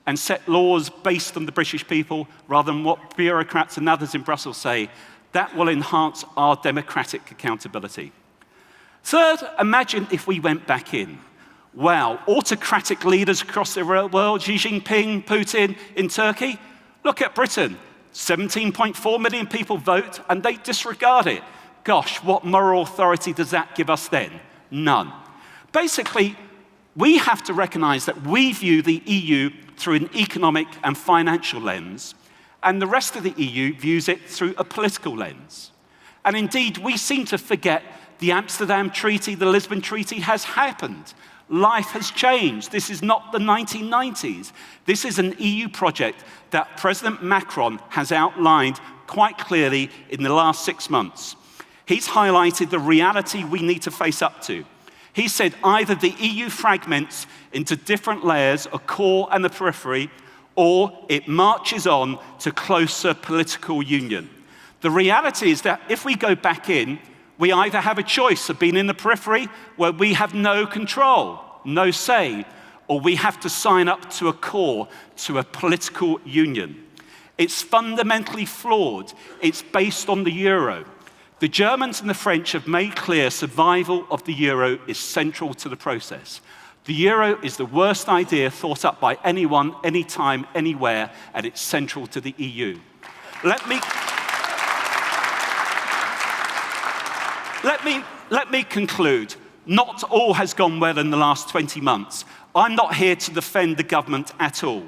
and set laws based on the British people rather than what bureaucrats and others in Brussels say, that will enhance our democratic accountability. Third, imagine if we went back in. Wow, autocratic leaders across the world, Xi Jinping, Putin in Turkey. Look at Britain. 17.4 million people vote and they disregard it. Gosh, what moral authority does that give us then? None. Basically, we have to recognize that we view the EU through an economic and financial lens, and the rest of the EU views it through a political lens. And indeed, we seem to forget the Amsterdam Treaty, the Lisbon Treaty has happened. Life has changed. This is not the 1990s. This is an EU project that President Macron has outlined quite clearly in the last 6 months. He's highlighted the reality we need to face up to. He said either the EU fragments into different layers, a core and a periphery, or it marches on to closer political union. The reality is that if we go back in, we either have a choice of being in the periphery where we have no control, no say, or we have to sign up to a core, to a political union. It's fundamentally flawed. It's based on the euro. The Germans and the French have made clear survival of the euro is central to the process. The euro is the worst idea thought up by anyone, anytime, anywhere, and it's central to the EU. Let me conclude. Not all has gone well in the last 20 months. I'm not here to defend the government at all.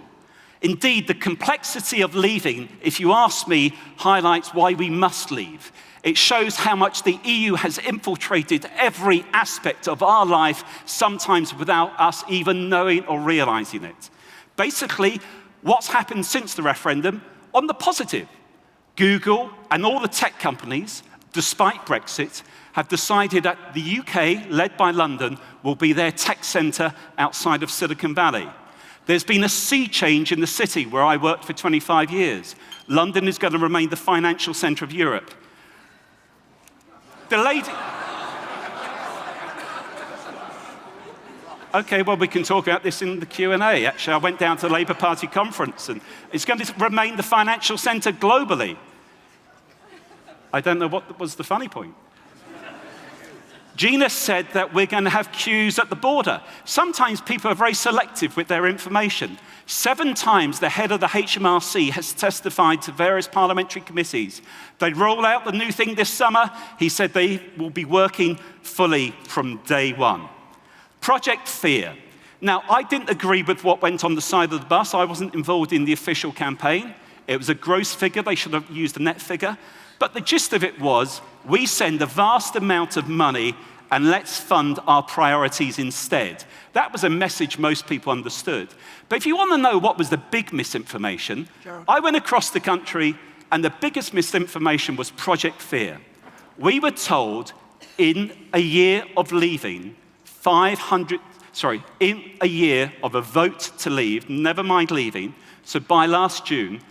Indeed, the complexity of leaving, if you ask me, highlights why we must leave. It shows how much the EU has infiltrated every aspect of our life, sometimes without us even knowing or realizing it. Basically, what's happened since the referendum, on the positive, Google and all the tech companies, despite Brexit, have decided that the UK, led by London, will be their tech center outside of Silicon Valley. There's been a sea change in the city where I worked for 25 years. London is going to remain the financial center of Europe. The lady... Okay, well, we can talk about this in the Q&A. Actually, I went down to the Labour Party conference, and it's going to remain the financial center globally. I don't know what was the funny point. Gina said that we're going to have queues at the border. Sometimes people are very selective with their information. 7 times the head of the HMRC has testified to various parliamentary committees. They roll out the new thing this summer. He said they will be working fully from day one. Project Fear. Now, I didn't agree with what went on the side of the bus. I wasn't involved in the official campaign. It was a gross figure. They should have used a net figure. But the gist of it was, we send a vast amount of money and let's fund our priorities instead. That was a message most people understood. But if you want to know what was the big misinformation, Gerald, I went across the country and the biggest misinformation was Project Fear. We were told in a year of leaving, in a year of a vote to leave, never mind leaving, so by last June,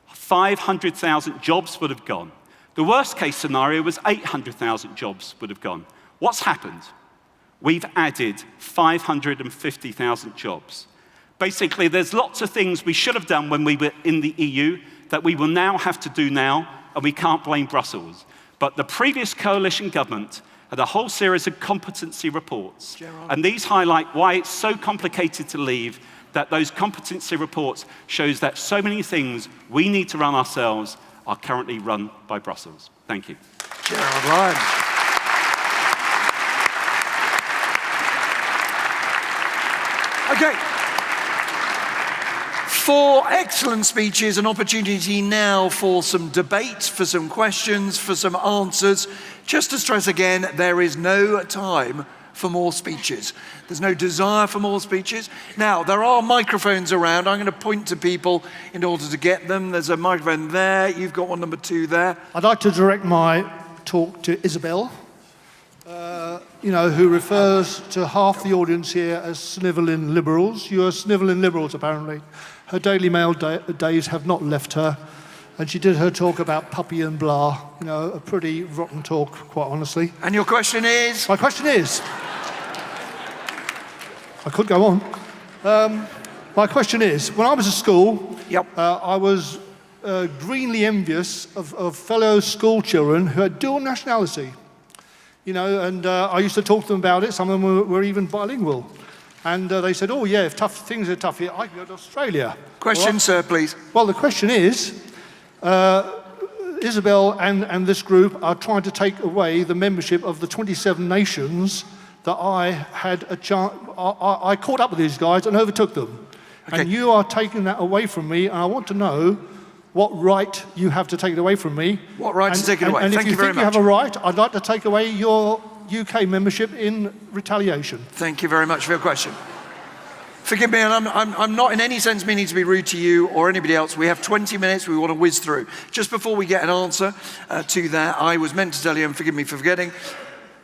500,000 jobs would have gone. The worst case scenario was 800,000 jobs would have gone. What's happened? We've added 550,000 jobs. Basically, there's lots of things we should have done when we were in the EU that we will now have to do now, and we can't blame Brussels. But the previous coalition government had a whole series of competency reports, Gerald, and these highlight why it's so complicated to leave, that those competency reports shows that so many things we need to run ourselves are currently run by Brussels. Thank you. Gerald Lyons. Okay. 4 excellent speeches, an opportunity now for some debate, for some questions, for some answers. Just to stress again, there is no time for more speeches. There's no desire for more speeches. Now, there are microphones around. I'm going to point to people in order to get them. There's a microphone there. You've got one, number 2 there. I'd like to direct my talk to Isabel, who refers to half the audience here as snivelling liberals. You are snivelling liberals, apparently. Her Daily Mail days have not left her. And she did her talk about puppy and blah, a pretty rotten talk, quite honestly. And your question is? My question is, I could go on. My question is, when I was at school, Yep. I was greenly envious of fellow school children who had dual nationality. You know, and I used to talk to them about it. Some of them were even bilingual. And they said, oh yeah, if things are tough here, I can go to Australia. Question, Well, sir, please. Well, the question is, Isabel and this group are trying to take away the membership of the 27 nations that I had a chance. I caught up with these guys and overtook them. Okay. And you are taking that away from me, and I want to know what right you have to take it away from me. What right to take it away? And Thank if you very think you much. have a right, I'd like to take away your UK membership in retaliation. Thank you very much for your question. Forgive me, and I'm not in any sense meaning to be rude to you or anybody else. We have 20 minutes we want to whiz through. Just before we get an answer to that, I was meant to tell you, and forgive me for forgetting,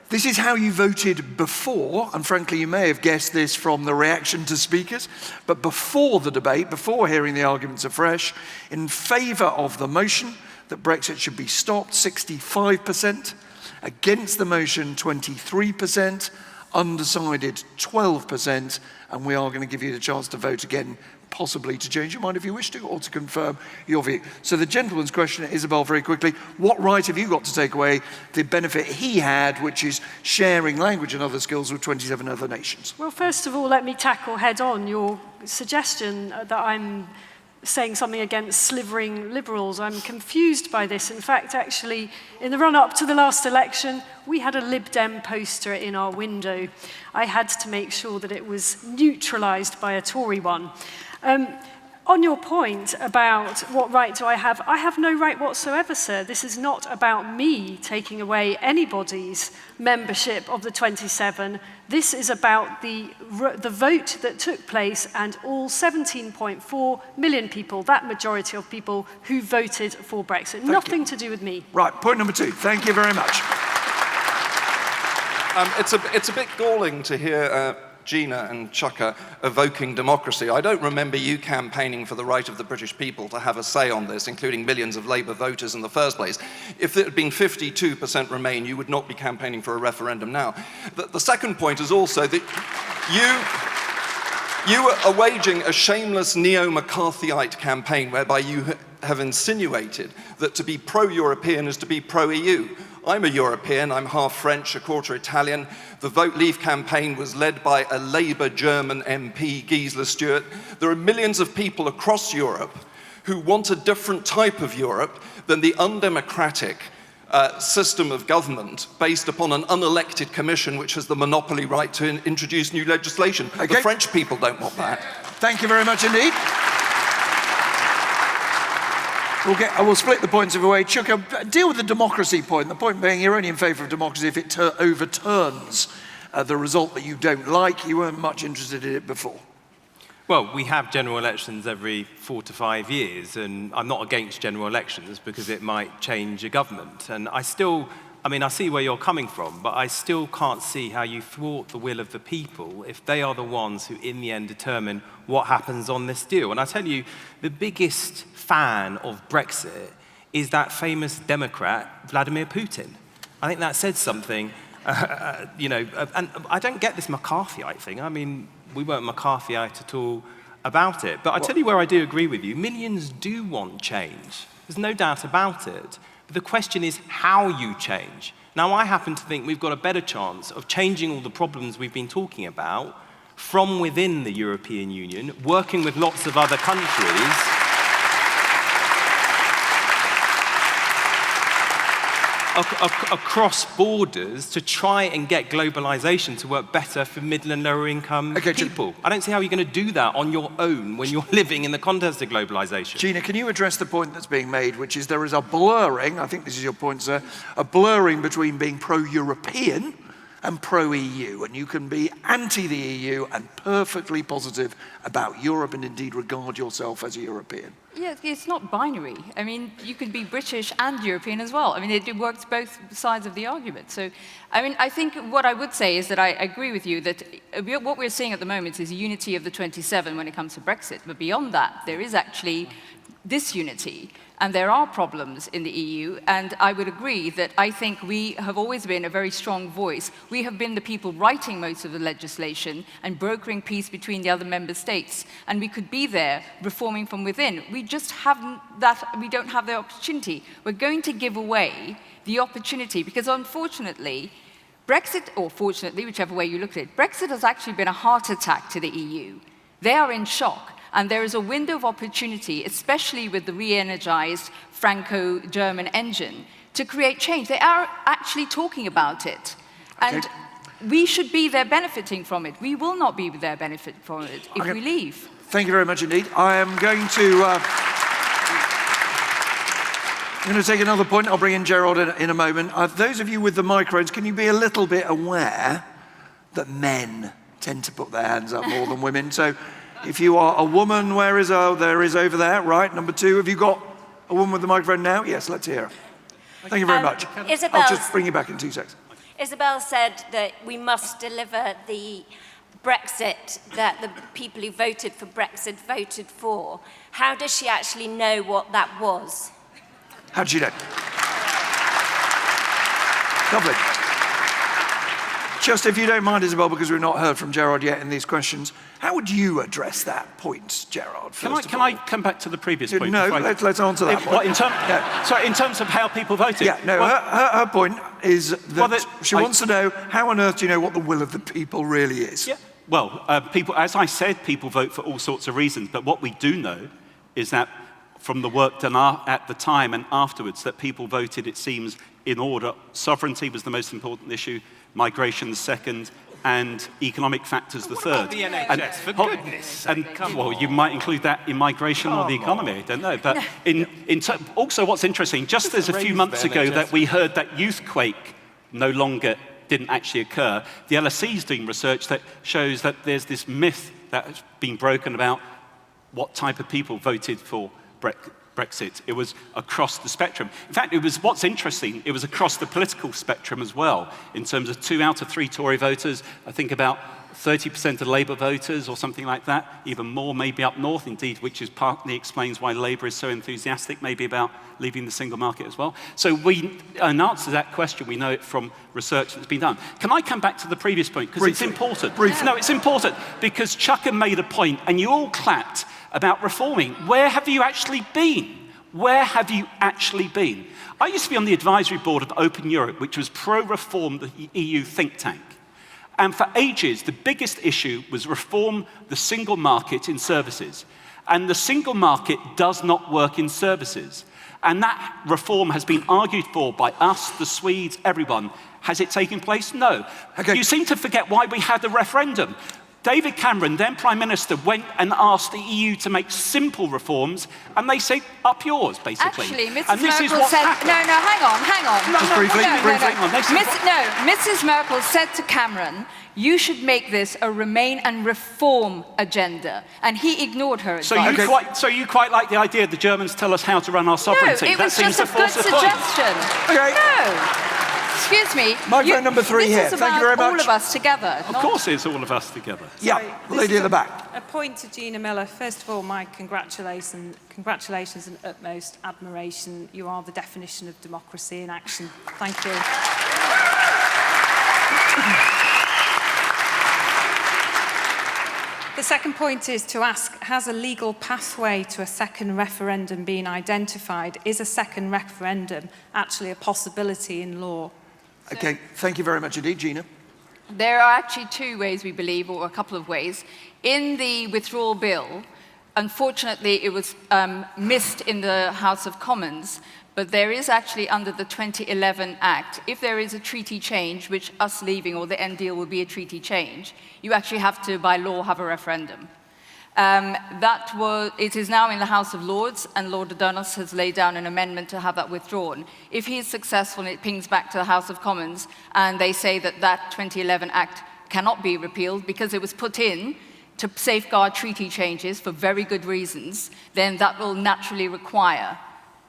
this is how you voted before, and frankly, you may have guessed this from the reaction to speakers, but before the debate, before hearing the arguments afresh, in favour of the motion that Brexit should be stopped, 65%, against the motion, 23%, undecided, 12%, and we are going to give you the chance to vote again, possibly to change your mind if you wish to, or to confirm your view. So the gentleman's question, Isabel, very quickly, what right have you got to take away the benefit he had, which is sharing language and other skills with 27 other nations? Well, first of all, let me tackle head on your suggestion that I'm saying something against slivering liberals. I'm confused by this. In fact, actually, in the run-up to the last election, we had a Lib Dem poster in our window. I had to make sure that it was neutralised by a Tory one. On your point about what right do I have no right whatsoever, sir. This is not about me taking away anybody's membership of the 27. This is about the vote that took place and all 17.4 million people, that majority of people who voted for Brexit. Nothing to do with me. Right, point number 2. Thank you very much. It's a bit galling to hear Gina and Chuka evoking democracy. I don't remember you campaigning for the right of the British people to have a say on this, including millions of Labour voters in the first place. If it had been 52% Remain, you would not be campaigning for a referendum now. The second point is also that you are waging a shameless neo-McCarthyite campaign whereby you have insinuated that to be pro-European is to be pro-EU. I'm a European, I'm half French, a quarter Italian. The Vote Leave campaign was led by a Labour German MP, Gisela Stewart. There are millions of people across Europe who want a different type of Europe than the undemocratic system of government based upon an unelected commission which has the monopoly right to introduce new legislation. Okay. The French people don't want that. Thank you very much indeed. I will split the points of a way. Chuka, deal with the democracy point. The point being you're only in favour of democracy if it overturns the result that you don't like. You weren't much interested in it before. Well, we have general elections every 4 to 5 years, and I'm not against general elections because it might change a government. And I see where you're coming from, but I still can't see how you thwart the will of the people if they are the ones who in the end determine what happens on this deal. And I tell you, the biggest fan of Brexit is that famous Democrat, Vladimir Putin. I think that said something, and I don't get this McCarthyite thing. I mean, we weren't McCarthyite at all about it. But I tell you where I do agree with you. Millions do want change. There's no doubt about it. But the question is how you change. Now, I happen to think we've got a better chance of changing all the problems we've been talking about from within the European Union, working with lots of other countries across borders to try and get globalization to work better for middle and lower income people. I don't see how you're going to do that on your own when you're living in the context of globalization. Gina, can you address the point that's being made, which is there is a blurring, I think this is your point, sir, a blurring between being pro-European and pro-EU, and you can be anti the EU and perfectly positive about Europe and indeed regard yourself as a European. Yeah, it's not binary. I mean, you can be British and European as well. I mean, it works both sides of the argument. So, I mean, I think what I would say is that I agree with you that what we're seeing at the moment is unity of the 27 when it comes to Brexit. But beyond that, there is actually disunity. And there are problems in the EU, and I would agree that I think we have always been a very strong voice. We have been the people writing most of the legislation and brokering peace between the other member states, and we could be there reforming from within. We just haven't we don't have the opportunity. We're going to give away the opportunity because unfortunately, Brexit, or fortunately, whichever way you look at it, Brexit has actually been a heart attack to the EU. They are in shock. And there is a window of opportunity, especially with the re-energized Franco-German engine, to create change. They are actually talking about it. Okay. And we should be there benefiting from it. We will not be there benefiting from it if we leave. Thank you very much indeed. I am going to... I'm going to take another point. I'll bring in Gerald in a moment. Those of you with the microphones, can you be a little bit aware that men tend to put their hands up more than women? So if you are a woman, there is over there, right? Number 2, have you got a woman with the microphone now? Yes, let's hear her. Thank you very much. I'll just bring you back in 2 seconds. Isabel said that we must deliver the Brexit that the people who voted for Brexit voted for. How does she actually know what that was? How did you know? Lovely. Just if you don't mind, Isabel, because we've not heard from Gerald yet in these questions, how would you address that point, Gerald? Can I come back to the previous point? No, let's answer that point. Sorry, in terms of how people voted? Yeah, no, her point is that she wants to know, how on earth do you know what the will of the people really is? Yeah. Well, people, as I said, people vote for all sorts of reasons, but what we do know is that from the work done at the time and afterwards, that people voted, it seems, in order. Sovereignty was the most important issue, migration the second, and economic factors the third. The NHS, for goodness sake, well, you might include that in migration or the economy, I don't know. But also what's interesting, just as a few months ago that we heard that youthquake no longer didn't actually occur, the LSE is doing research that shows that there's this myth that has been broken about what type of people voted for Brexit. It was across the spectrum. In fact, what's interesting, it was across the political spectrum as well, in terms of 2 out of 3 Tory voters, I think about 30% of Labour voters or something like that, even more maybe up north indeed, which is partly explains why Labour is so enthusiastic maybe about leaving the single market as well. So in answer to that question, we know it from research that's been done. Can I come back to the previous point? Because it's important. Briefly. No, it's important because Chuck had made a point and you all clapped about reforming. Where have you actually been? Where have you actually been? I used to be on the advisory board of Open Europe, which was pro-reform, the EU think tank. And for ages, the biggest issue was reform the single market in services. And the single market does not work in services. And that reform has been argued for by us, the Swedes, everyone. Has it taken place? No. Okay. You seem to forget why we had the referendum. David Cameron, then Prime Minister, went and asked the EU to make simple reforms, and they say, up yours, basically. Actually, Mrs. And this Merkel is what's said, happened. no, hang on. Just briefly. Mrs. Merkel said to Cameron, you should make this a remain and reform agenda. And he ignored her advice. So you quite like the idea the Germans tell us how to run our sovereignty? No, it was that seems just a to good force the point. suggestion. Okay. No. Excuse me. Microphone number 3 here. This is Thank you very about much. all of us together. Of course it's all of us together. Yeah, lady at the back. A point to Gina Miller. First of all, my congratulations and utmost admiration. You are the definition of democracy in action. Thank you. The second point is to ask, has a legal pathway to a second referendum been identified? Is a second referendum actually a possibility in law? Okay, thank you very much indeed, Gina. There are actually 2 ways, we believe, or a couple of ways. In the withdrawal bill, unfortunately, it was missed in the House of Commons, but there is actually under the 2011 Act, if there is a treaty change, which us leaving or the end deal will be a treaty change, you actually have to, by law, have a referendum. It is now in the House of Lords, and Lord Adonis has laid down an amendment to have that withdrawn. If he is successful and it pings back to the House of Commons, and they say that that 2011 Act cannot be repealed because it was put in to safeguard treaty changes for very good reasons, then that will naturally require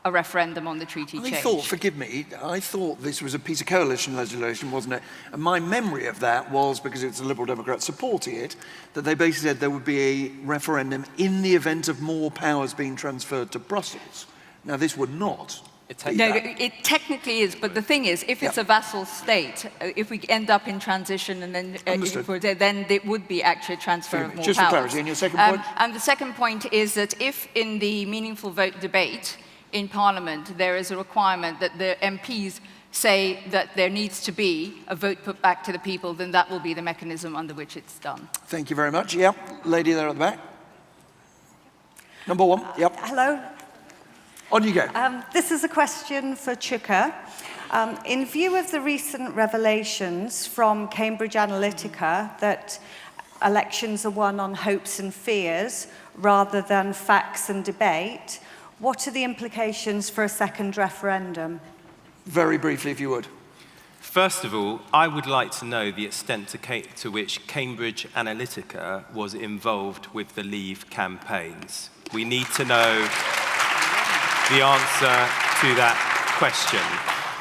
a referendum on the treaty change. Forgive me, I thought this was a piece of coalition legislation, wasn't it? And my memory of that was, because it's the Liberal Democrats supporting it, that they basically said there would be a referendum in the event of more powers being transferred to Brussels. Now, this would not. No, it technically is, but the thing is, if it's a vassal state, if we end up in transition and then then it would be actually a transfer of more Just powers. for clarity, and your second point? And the second point is that if in the meaningful vote debate in Parliament there is a requirement that the MPs say that there needs to be a vote put back to the people, then that will be the mechanism under which it's done. Thank you very much. Yep, lady there at the back. Number one, yep. Hello. On you go. This is a question for Chuka. In view of the recent revelations from Cambridge Analytica that elections are won on hopes and fears rather than facts and debate, what are the implications for a second referendum? Very briefly, if you would. First of all, I would like to know the extent to which Cambridge Analytica was involved with the Leave campaigns. We need to know the answer to that question.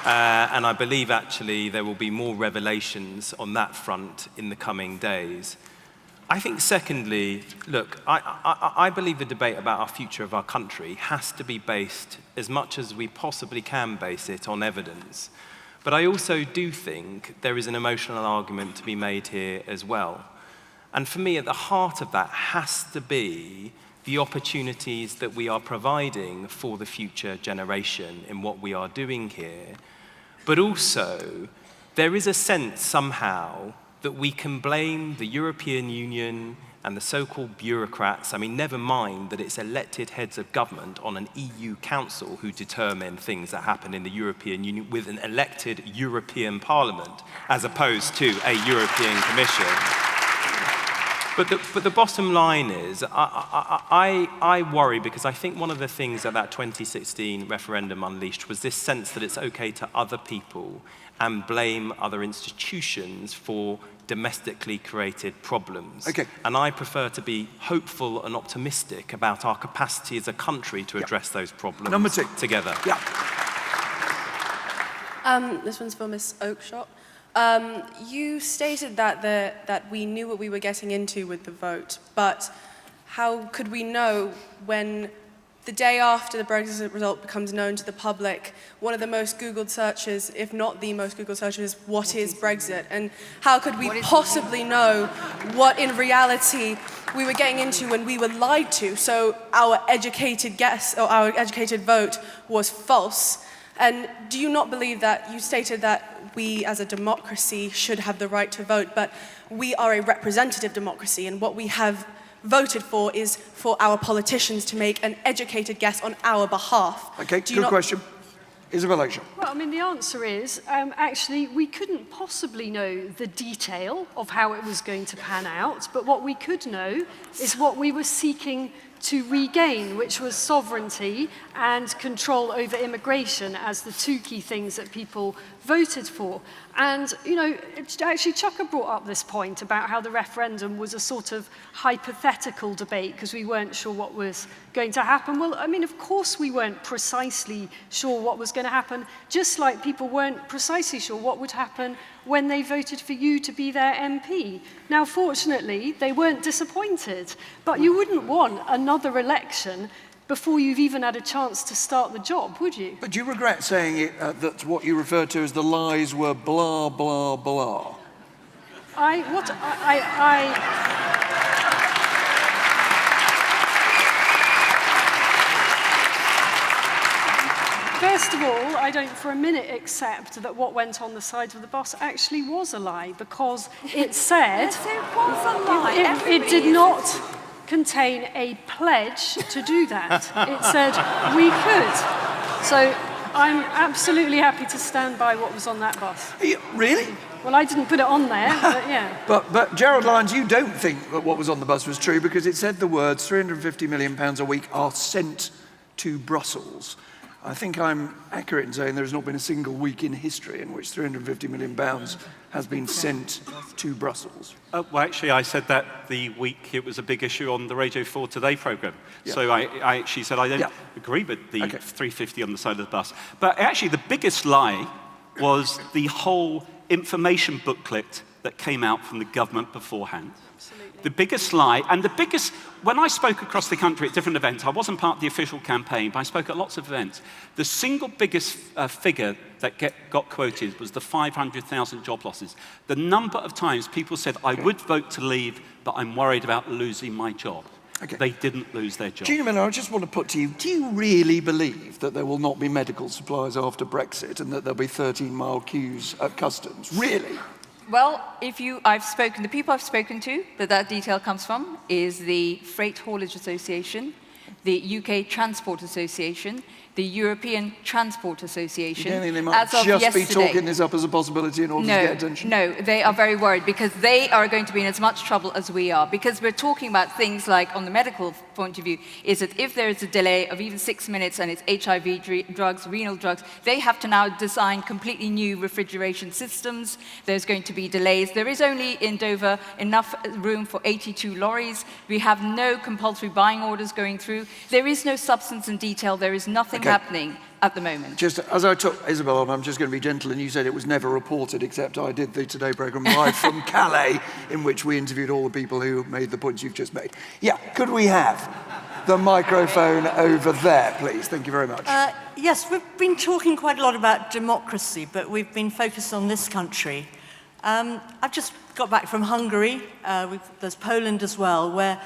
And I believe, actually, there will be more revelations on that front in the coming days. I think, secondly, look, I believe the debate about our future of our country has to be based, as much as we possibly can base it, on evidence. But I also do think there is an emotional argument to be made here as well. And for me, at the heart of that has to be the opportunities that we are providing for the future generation in what we are doing here. But also, there is a sense somehow that we can blame the European Union and the so-called bureaucrats, I mean, never mind that it's elected heads of government on an EU council who determine things that happen in the European Union with an elected European Parliament, as opposed to a European Commission. But the bottom line is, I worry, because I think one of the things that 2016 referendum unleashed was this sense that it's okay to other people and blame other institutions for domestically created problems. Okay. And I prefer to be hopeful and optimistic about our capacity as a country to address those problems Number two. together. Yeah. This one's for Ms. Oakshott. You stated that we knew what we were getting into with the vote, but how could we know when the day after the Brexit result becomes known to the public, one of the most Googled searches, if not the most Googled searches, what is Brexit? And how could we possibly know what in reality we were getting into when we were lied to? So our educated guess, or our educated vote was false. And do you not believe that you stated that we as a democracy should have the right to vote, but we are a representative democracy, and what we have voted for is for our politicians to make an educated guess on our behalf? Okay, good question. Isabella Oakshott. Well, I mean, the answer is, actually, we couldn't possibly know the detail of how it was going to pan out, but what we could know is what we were seeking to regain, which was sovereignty and control over immigration as the two key things that people voted for. And, you know, actually Chuka brought up this point about how the referendum was a sort of hypothetical debate because we weren't sure what was going to happen. Well, I mean, of course we weren't precisely sure what was going to happen, just like people weren't precisely sure what would happen when they voted for you to be their MP. Now, fortunately, they weren't disappointed, but you wouldn't want another election before you've even had a chance to start the job, would you? But do you regret saying that what you referred to as the lies were blah, blah, blah? First of all, I don't for a minute accept that what went on the side of the bus actually was a lie, because it said it did not contain a pledge to do that. It said we could. So I'm absolutely happy to stand by what was on that bus. Really? Well, I didn't put it on there, but yeah. But Gerald Lyons, you don't think that what was on the bus was true because it said the words £350 million a week are sent to Brussels. I think I'm accurate in saying there has not been a single week in history in which £350 million has been sent to Brussels. Well, actually, I said that the week it was a big issue on the Radio 4 Today programme. Yeah. So I actually said I don't agree with the 350 on the side of the bus. But actually, the biggest lie was the whole information booklet that came out from the government beforehand. The biggest lie, and the biggest, when I spoke across the country at different events, I wasn't part of the official campaign, but I spoke at lots of events. The single biggest figure that got quoted was the 500,000 job losses. The number of times people said, I would vote to leave, but I'm worried about losing my job. Okay. They didn't lose their job. Gina Miller, I just want to put to you, do you really believe that there will not be medical supplies after Brexit and that there'll be 13-mile queues at customs? Really? Well, the people I've spoken to that detail comes from is the Freight Haulage Association, the UK Transport Association, the European Transport Association. You don't think they might just be talking this up as a possibility in order to get attention? No, they are very worried because they are going to be in as much trouble as we are. Because we're talking about things like, on the medical point of view, is that if there is a delay of even 6 minutes and it's HIV drugs, renal drugs, they have to now design completely new refrigeration systems. There's going to be delays. There is only in Dover enough room for 82 lorries. We have no compulsory buying orders going through. There is no substance and detail. There is nothing happening at the moment. Just as I took Isabella on, I'm just going to be gentle, and you said it was never reported, except I did the Today programme live from Calais, in which we interviewed all the people who made the points you've just made. Yeah, could we have the microphone over there, please? Thank you very much. Yes, we've been talking quite a lot about democracy, but we've been focused on this country. I've just got back from Hungary. There's Poland as well, where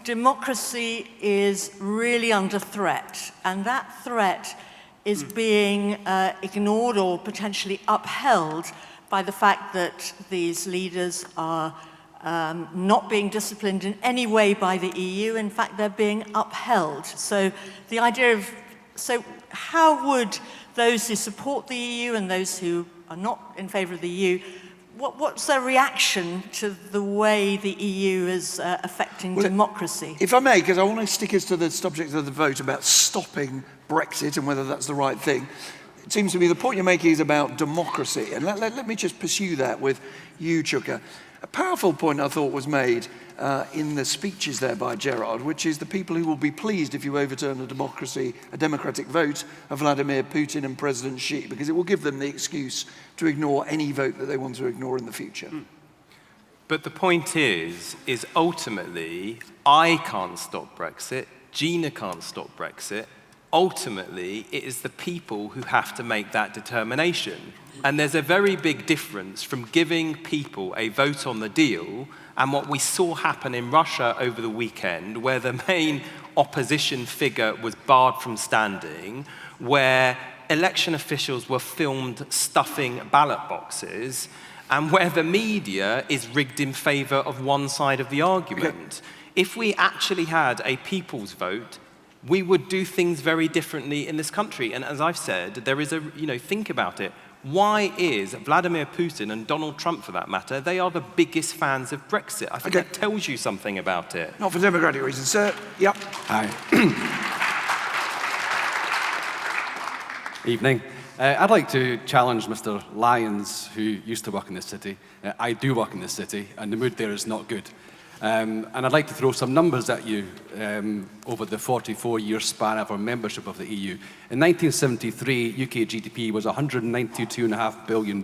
democracy is really under threat, and that threat is being ignored or potentially upheld by the fact that these leaders are not being disciplined in any way by the EU. In fact, they're being upheld. So the idea of, so how would those who support the EU and those who are not in favour of the EU, what's their reaction to the way the EU is affecting democracy? If I may, because I want to stick us to the subject of the vote about stopping Brexit and whether that's the right thing. It seems to me the point you're making is about democracy. And let me just pursue that with you, Chuka. A powerful point I thought was made in the speeches there by Gerald, which is the people who will be pleased if you overturn a democratic vote of Vladimir Putin and President Xi, because it will give them the excuse to ignore any vote that they want to ignore in the future. But the point is ultimately, I can't stop Brexit, Gina can't stop Brexit. Ultimately, it is the people who have to make that determination. And there's a very big difference from giving people a vote on the deal and what we saw happen in Russia over the weekend, where the main opposition figure was barred from standing, where election officials were filmed stuffing ballot boxes, and where the media is rigged in favour of one side of the argument. If we actually had a people's vote, we would do things very differently in this country. And as I've said, there is think about it. Why is Vladimir Putin and Donald Trump, for that matter, they are the biggest fans of Brexit? I think that tells you something about it. Not for democratic reasons, sir. Yep. Hi. Evening. I'd like to challenge Mr. Lyons, who used to work in this city. I do work in this city, and the mood there is not good. And I'd like to throw some numbers at you over the 44-year span of our membership of the EU. In 1973, UK GDP was $192.5 billion.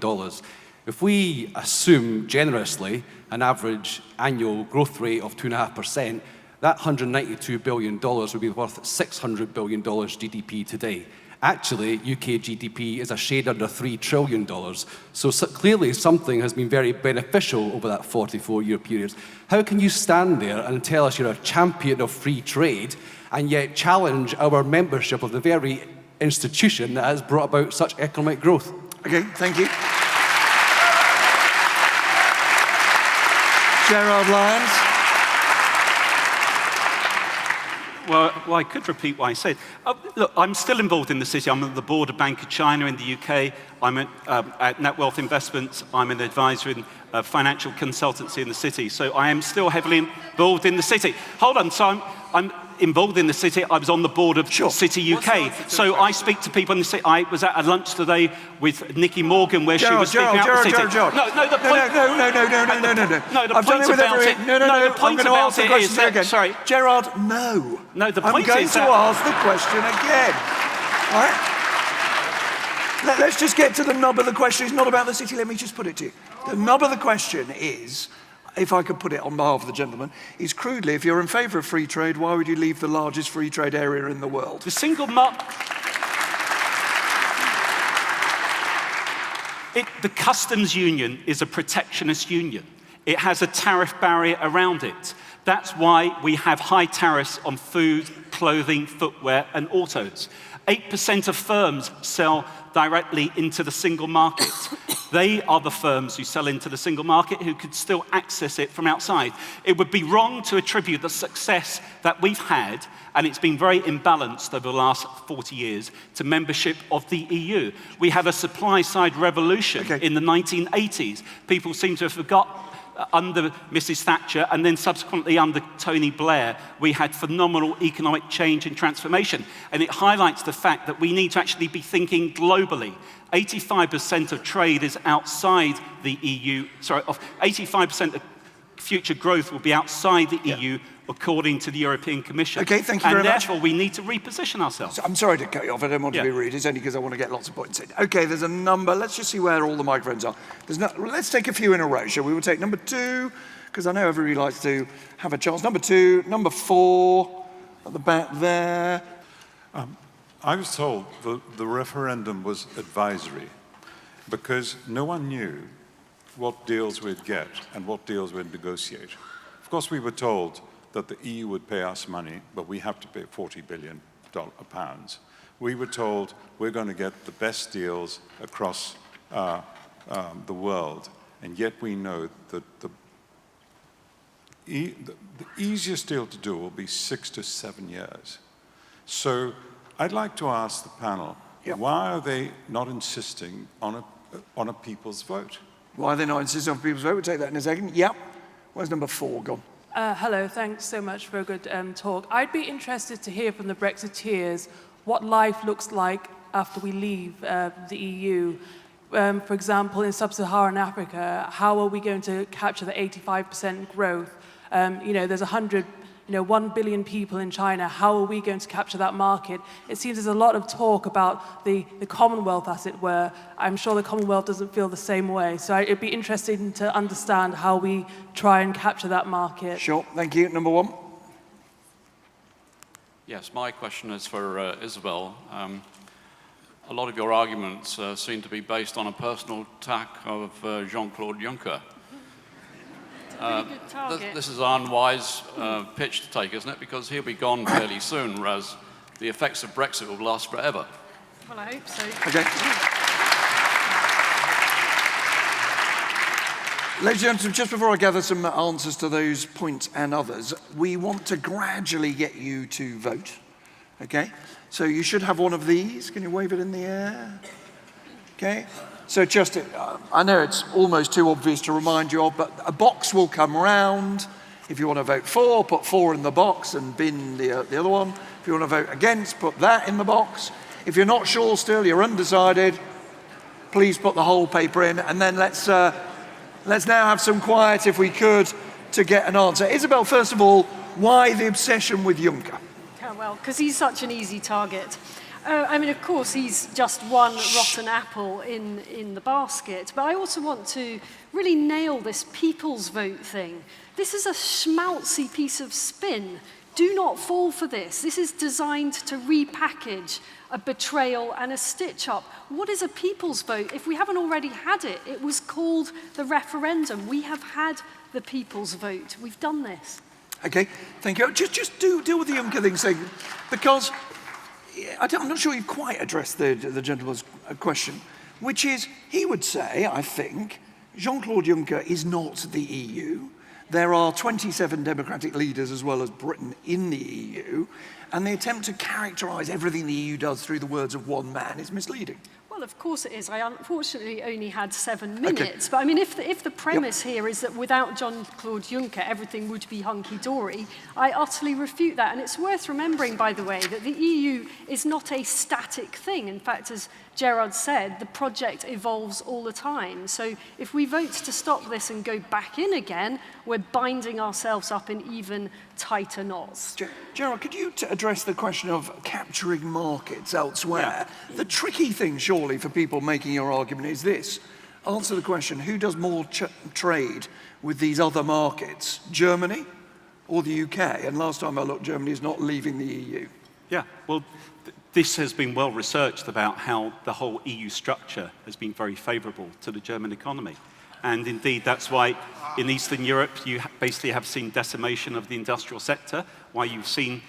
If we assume generously an average annual growth rate of 2.5%, that $192 billion would be worth $600 billion GDP today. Actually, UK GDP is a shade under $3 trillion. So clearly something has been very beneficial over that 44-year period. How can you stand there and tell us you're a champion of free trade and yet challenge our membership of the very institution that has brought about such economic growth? Okay, thank you. Gerald Lyons. Well, I could repeat what I said. Look, I'm still involved in the city. I'm at the board of Bank of China in the UK. I'm at Net Wealth Investments. I'm an advisor in financial consultancy in the city. So I am still heavily involved in the city. Hold on. So involved in the city. I was on the board of City UK. So I speak to people in the city. I was at a lunch today with Nicky Morgan where she was speaking out the city. Gerald. No, the point... No, the point about it... No, the point about it is that... Sorry. Gerard, no. No, the point is that... I'm going to ask the question again. All right? Let's just get to the nub of the question. It's not about the city. Let me just put it to you. The nub of the question is, if I could put it on behalf of the gentleman, is crudely, if you're in favour of free trade, why would you leave the largest free trade area in the world? The single market... The customs union is a protectionist union. It has a tariff barrier around it. That's why we have high tariffs on food, clothing, footwear, and autos. 8% of firms sell directly into the single market. They are the firms who sell into the single market who could still access it from outside. It would be wrong to attribute the success that we've had, and it's been very imbalanced over the last 40 years, to membership of the EU. We had a supply-side revolution in the 1980s. People seem to have forgot under Mrs. Thatcher and then subsequently under Tony Blair, we had phenomenal economic change and transformation. And it highlights the fact that we need to actually be thinking globally. 85% of trade is outside the EU, 85% of future growth will be outside the EU, according to the European Commission. Okay, thank you very much. And therefore, we need to reposition ourselves. So I'm sorry to cut you off. I don't want to be rude. It's only because I want to get lots of points in. Okay, there's a number. Let's just see where all the microphones are. Let's take a few in a row, shall we? We'll take number 2, because I know everybody likes to have a chance. Number 2, number 4, at the back there. I was told the referendum was advisory because no one knew what deals we'd get and what deals we'd negotiate. Of course, we were told that the EU would pay us money, but we have to pay £40 billion. We were told we're going to get the best deals across the world, and yet we know that the easiest deal to do will be 6 to 7 years. So I'd like to ask the panel, why are they not insisting on a people's vote? Why are they not insisting on people's vote? We'll take that in a second. Yep. Where's number 4 gone? Hello, thanks so much for a good talk. I'd be interested to hear from the Brexiteers what life looks like after we leave the EU. For example, in sub-Saharan Africa, how are we going to capture the 85% growth? There's 1 billion people in China. How are we going to capture that market? It seems there's a lot of talk about the Commonwealth, as it were. I'm sure the Commonwealth doesn't feel the same way. So it'd be interesting to understand how we try and capture that market. Sure, thank you. Number 1. Yes, my question is for Isabel. A lot of your arguments seem to be based on a personal attack of Jean-Claude Juncker. This is an unwise pitch to take, isn't it? Because he'll be gone fairly soon, whereas the effects of Brexit will last forever. Well, I hope so. Okay. Ladies and gentlemen, just before I gather some answers to those points and others, we want to gradually get you to vote. Okay? So you should have one of these. Can you wave it in the air? Okay? So just, I know it's almost too obvious to remind you of, but a box will come round. If you want to vote for, put 4 in the box and bin the other one. If you want to vote against, put that in the box. If you're not sure still, you're undecided, please put the whole paper in. And then let's now have some quiet, if we could, to get an answer. Isabel, first of all, why the obsession with Juncker? Oh, well, because he's such an easy target. Of course, he's just one rotten apple in the basket, but I also want to really nail this people's vote thing. This is a schmaltzy piece of spin. Do not fall for this. This is designed to repackage a betrayal and a stitch-up. What is a people's vote? If we haven't already had it, it was called the referendum. We have had the people's vote. We've done this. Okay, thank you. Just deal with the Juncker thing, because I'm not sure you've quite addressed the gentleman's question, which is, he would say, I think, Jean-Claude Juncker is not the EU. There are 27 democratic leaders as well as Britain in the EU, and the attempt to characterise everything the EU does through the words of one man is misleading. Well, of course it is. I unfortunately only had 7 minutes. But I mean, if the premise here is that without Jean-Claude Juncker, everything would be hunky-dory, I utterly refute that. And it's worth remembering, by the way, that the EU is not a static thing. In fact, as Gerald said, the project evolves all the time. So if we vote to stop this and go back in again, we're binding ourselves up in even tighter knots. Gerald, could you address the question of capturing markets elsewhere? Yeah. The tricky thing, surely, for people making your argument is this. Answer the question, who does more trade with these other markets, Germany or the UK? And last time I looked, Germany is not leaving the EU. Yeah, well, this has been well researched about how the whole EU structure has been very favourable to the German economy. And indeed, that's why in Eastern Europe, you basically have seen decimation of the industrial sector, why you've seen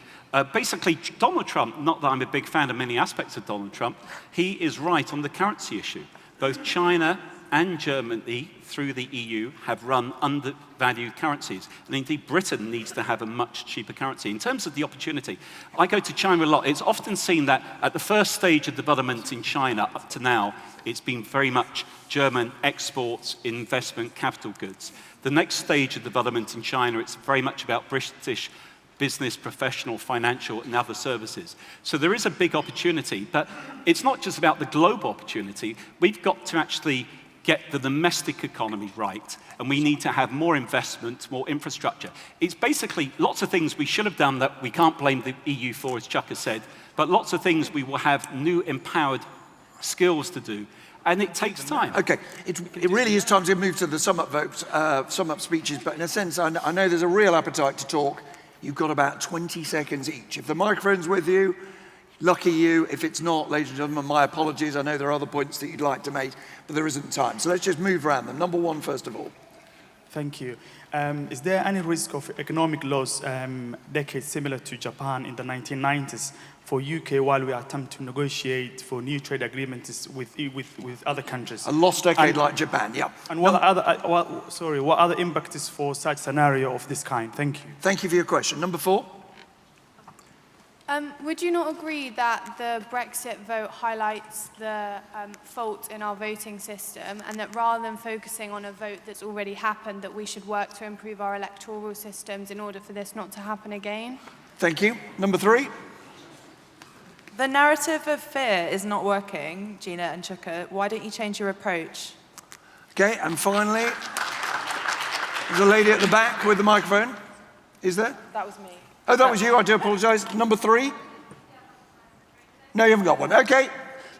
basically Donald Trump, not that I'm a big fan of many aspects of Donald Trump, he is right on the currency issue. Both China and Germany, through the EU, have run undervalued currencies. And indeed, Britain needs to have a much cheaper currency. In terms of the opportunity, I go to China a lot. It's often seen that at the first stage of development in China up to now, it's been very much German exports, investment, capital goods. The next stage of development in China, it's very much about British business, professional, financial, and other services. So there is a big opportunity, but it's not just about the global opportunity. We've got to actually get the domestic economy right, and we need to have more investment, more infrastructure. It's basically lots of things we should have done that we can't blame the EU for, as Chuck has said, but lots of things we will have new empowered skills to do, and it takes time. Okay, it really is time to move to the sum-up votes, sum-up speeches, but in a sense, I know there's a real appetite to talk. You've got about 20 seconds each. If the microphone's with you, lucky you. If it's not, ladies and gentlemen, my apologies. I know there are other points that you'd like to make, but there isn't time. So let's just move around them. Number one, first of all. Thank you. Is there any risk of economic loss decades similar to Japan in the 1990s for UK while we attempt to negotiate for new trade agreements with other countries? A lost decade like Japan, yeah. And what other impacts for such scenario of this kind? Thank you. Thank you for your question. Number four. Would you not agree that the Brexit vote highlights the fault in our voting system, and that rather than focusing on a vote that's already happened, that we should work to improve our electoral systems in order for this not to happen again? Thank you. Number three. The narrative of fear is not working, Gina and Chuka. Why don't you change your approach? Okay, and finally, there's a lady at the back with the microphone. Is there? That was me. Oh, that was you. I do apologise. Number three? No, you haven't got one. Okay.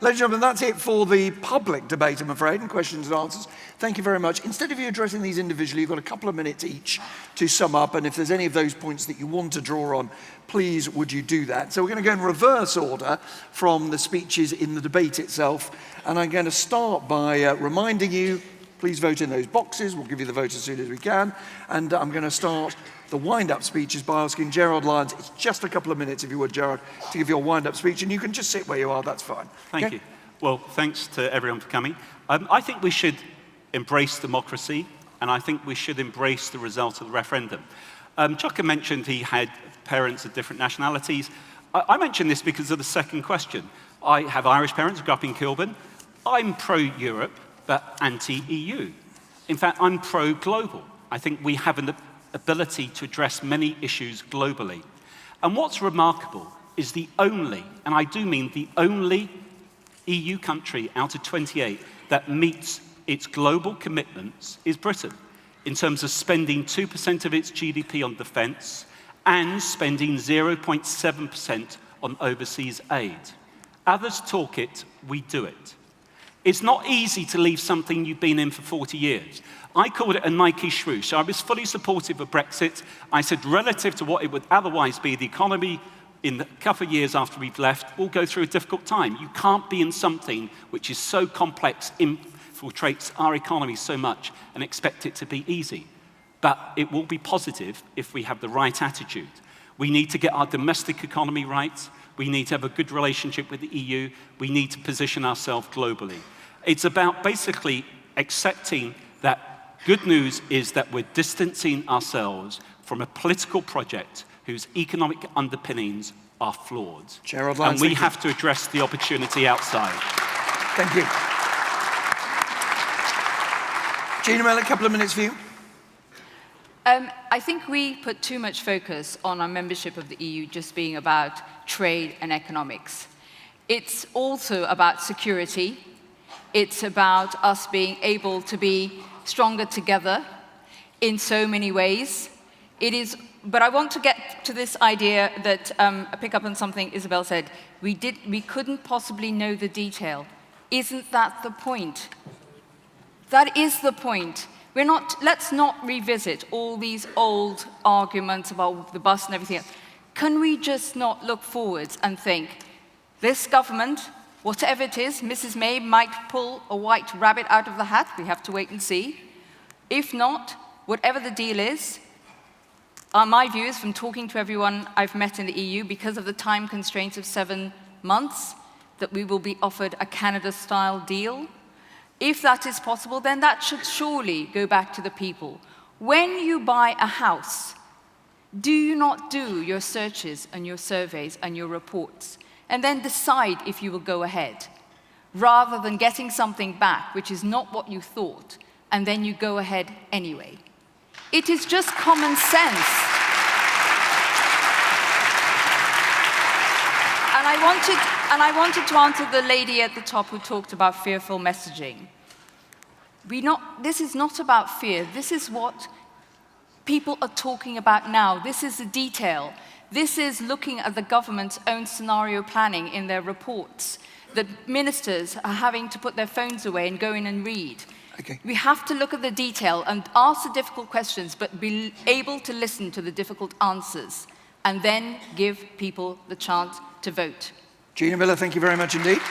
Ladies and gentlemen, that's it for the public debate, I'm afraid, and questions and answers. Thank you very much. Instead of you addressing these individually, you've got a couple of minutes each to sum up, and if there's any of those points that you want to draw on, please would you do that. So we're going to go in reverse order from the speeches in the debate itself, and I'm going to start by reminding you, please vote in those boxes. We'll give you the vote as soon as we can, and I'm going to start the wind-up speeches by asking Gerald Lyons. It's just a couple of minutes, if you would, Gerald, to give your wind-up speech, and you can just sit where you are, that's fine. Thank you. Well, thanks to everyone for coming. I think we should embrace democracy, and I think we should embrace the result of the referendum. Chuka mentioned he had parents of different nationalities. I mentioned this because of the second question. I have Irish parents who grew up in Kilburn. I'm pro-Europe, but anti-EU. In fact, I'm pro-global. I think we have an ability to address many issues globally. And what's remarkable is the only, and I do mean the only, EU country out of 28 that meets its global commitments is Britain, in terms of spending 2% of its GDP on defence and spending 0.7% on overseas aid. Others talk it, we do it. It's not easy to leave something you've been in for 40 years. I called it a Nike swoosh. I was fully supportive of Brexit. I said relative to what it would otherwise be, the economy in the couple of years after we've left will go through a difficult time. You can't be in something which is so complex, infiltrates our economy so much, and expect it to be easy. But it will be positive if we have the right attitude. We need to get our domestic economy right. We need to have a good relationship with the EU. We need to position ourselves globally. It's about basically accepting that good news is that we're distancing ourselves from a political project whose economic underpinnings are flawed. Gerald Lyons, and we have to address the opportunity outside. Thank you. Gina Miller, a couple of minutes for you. I think we put too much focus on our membership of the EU just being about trade and economics. It's also about security. It's about us being able to be stronger together in so many ways. But I want to get to this idea that, I pick up on something Isabel said, we couldn't possibly know the detail. Isn't that the point? That is the point. Let's not revisit all these old arguments about the bus and everything else. Can we just not look forwards and think, this government, whatever it is, Mrs. May might pull a white rabbit out of the hat, we have to wait and see. If not, whatever the deal is, my view is from talking to everyone I've met in the EU, because of the time constraints of 7 months, that we will be offered a Canada-style deal. If that is possible, then that should surely go back to the people. When you buy a house, do you not do your searches and your surveys and your reports, and then decide if you will go ahead, rather than getting something back which is not what you thought, and then you go ahead anyway? It is just common sense. And I wanted to answer the lady at the top who talked about fearful messaging. This is not about fear. This is what people are talking about now. This is the detail. This is looking at the government's own scenario planning in their reports, that ministers are having to put their phones away and go in and read. Okay. We have to look at the detail and ask the difficult questions, but be able to listen to the difficult answers, and then give people the chance to vote. Gina Miller, thank you very much indeed.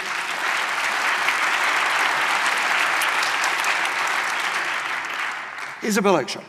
Isabella Oakshott.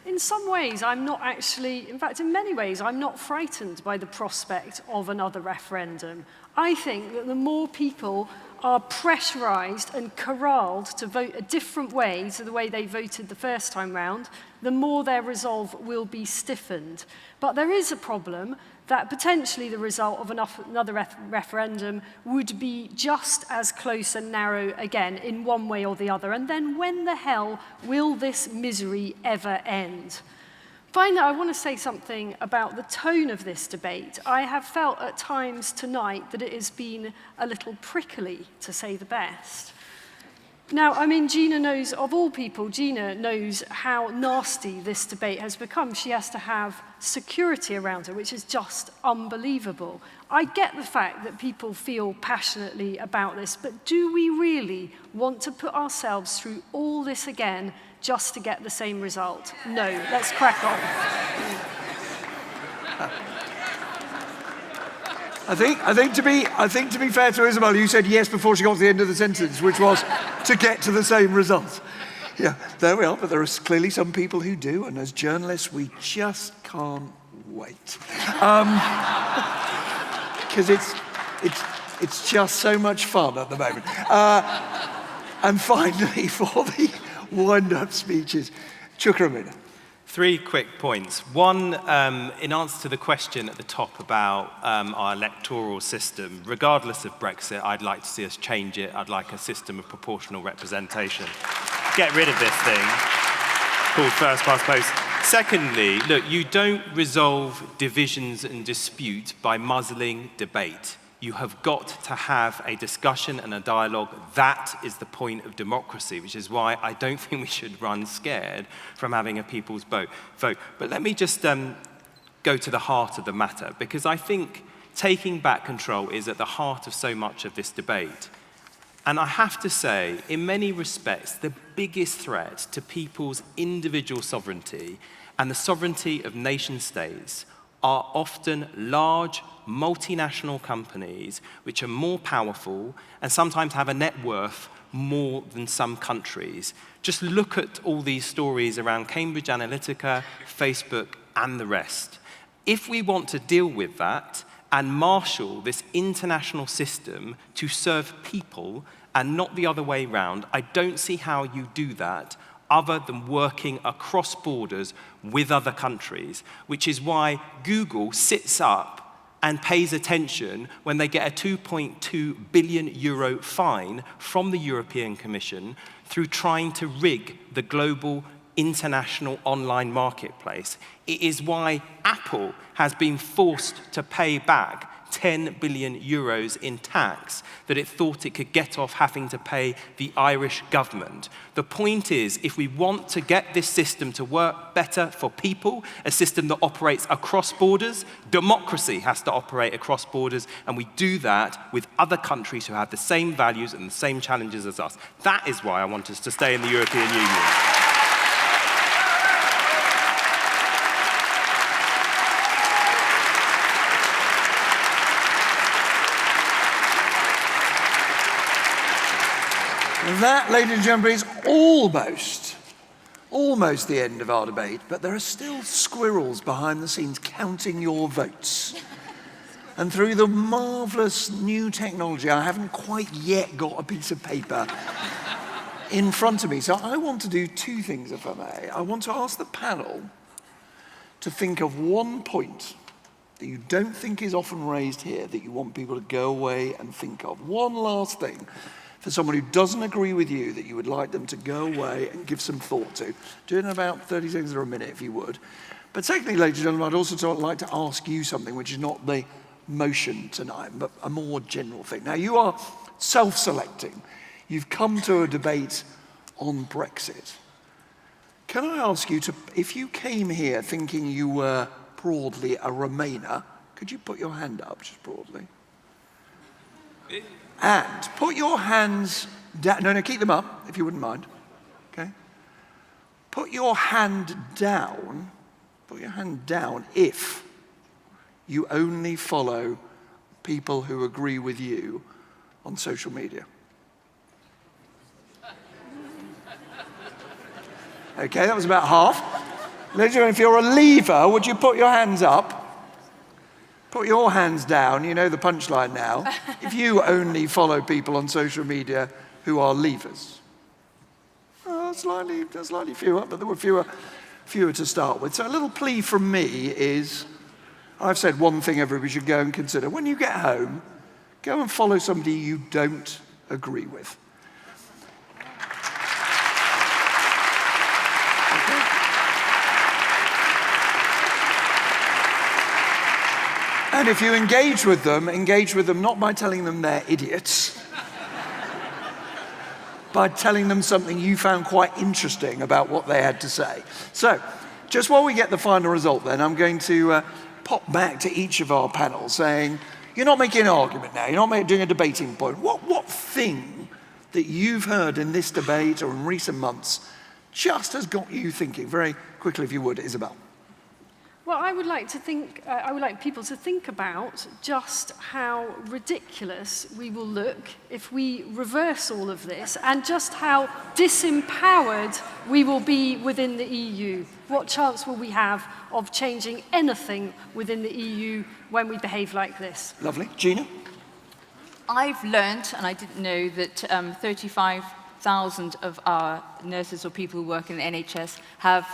In some ways, I'm not actually, in fact, in many ways, I'm not frightened by the prospect of another referendum. I think that the more people are pressurised and corralled to vote a different way to the way they voted the first time round, the more their resolve will be stiffened. But there is a problem that potentially the result of another referendum would be just as close and narrow again in one way or the other. And then when the hell will this misery ever end? Finally, I want to say something about the tone of this debate. I have felt at times tonight that it has been a little prickly, to say the best. Now, I mean, Gina knows, of all people, Gina knows how nasty this debate has become. She has to have security around her, which is just unbelievable. I get the fact that people feel passionately about this, but do we really want to put ourselves through all this again just to get the same result? No, let's crack on. I think to be fair to Isabel, you said yes before she got to the end of the sentence, which was to get to the same result. Yeah, there we are, but there are clearly some people who do, and as journalists, we just can't wait. Because it's just so much fun at the moment. And finally, for the wind-up speeches, Chukramina. 3 quick points. One, in answer to the question at the top about our electoral system, regardless of Brexit, I'd like to see us change it. I'd like a system of proportional representation. Get rid of this thing called first past post. Secondly, look, you don't resolve divisions and dispute by muzzling debate. You have got to have a discussion and a dialogue. That is the point of democracy, which is why I don't think we should run scared from having a people's vote. But let me just go to the heart of the matter, because I think taking back control is at the heart of so much of this debate. And I have to say, in many respects, the biggest threat to people's individual sovereignty and the sovereignty of nation states are often large, multinational companies which are more powerful and sometimes have a net worth more than some countries. Just look at all these stories around Cambridge Analytica, Facebook, and the rest. If we want to deal with that and marshal this international system to serve people and not the other way around, I don't see how you do that other than working across borders with other countries, which is why Google sits up and pays attention when they get a 2.2 billion euro fine from the European Commission through trying to rig the global international online marketplace. It is why Apple has been forced to pay back 10 billion euros in tax that it thought it could get off having to pay the Irish government. The point is, if we want to get this system to work better for people, a system that operates across borders, democracy has to operate across borders, and we do that with other countries who have the same values and the same challenges as us. That is why I want us to stay in the European Union. That, ladies and gentlemen, is almost the end of our debate, but there are still squirrels behind the scenes counting your votes. And through the marvelous new technology, I haven't quite yet got a piece of paper in front of me. So I want to do two things, if I may. I want to ask the panel to think of one point that you don't think is often raised here that you want people to go away and think of. One last thing. For someone who doesn't agree with you that you would like them to go away and give some thought to. Do it in about 30 seconds or a minute if you would. But secondly, ladies and gentlemen, I'd also like to ask you something which is not the motion tonight, but a more general thing. Now, you are self-selecting. You've come to a debate on Brexit. Can I ask you to, if you came here thinking you were broadly a Remainer, could you put your hand up just broadly? And put your hands down. No, keep them up, if you wouldn't mind. Okay? Put your hand down. Put your hand down if you only follow people who agree with you on social media. Okay, that was about half. Ladies and gentlemen, if you're a leaver, would you put your hands up? Put your hands down, you know the punchline now. If you only follow people on social media who are leavers. Oh, slightly fewer, but there were fewer to start with. So a little plea from me is, I've said one thing everybody should go and consider. When you get home, go and follow somebody you don't agree with. And if you engage with them not by telling them they're idiots, by telling them something you found quite interesting about what they had to say. So, just while we get the final result then, I'm going to pop back to each of our panels saying, you're not making an argument now, you're not doing a debating point. What thing that you've heard in this debate or in recent months just has got you thinking? Very quickly, if you would, Isabel. Well, I would like people to think about just how ridiculous we will look if we reverse all of this, and just how disempowered we will be within the EU. What chance will we have of changing anything within the EU when we behave like this? Lovely. Gina? I've learned, and I didn't know, that 35,000 of our nurses or people who work in the NHS have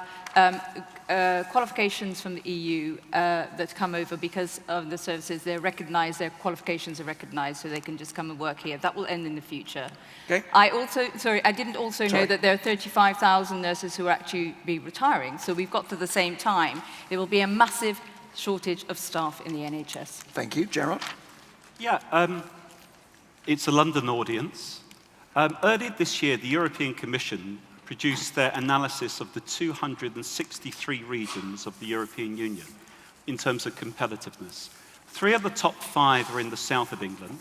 qualifications from the EU that come over because of the services. They're recognized, their qualifications are recognized, so they can just come and work here. That will end in the future. Okay. I didn't also know that there are 35,000 nurses who will actually be retiring, so we've got to the same time. There will be a massive shortage of staff in the NHS. Thank you. Gerald? Yeah, it's a London audience. Earlier this year, the European Commission produced their analysis of the 263 regions of the European Union in terms of competitiveness. 3 of the top 5 are in the south of England.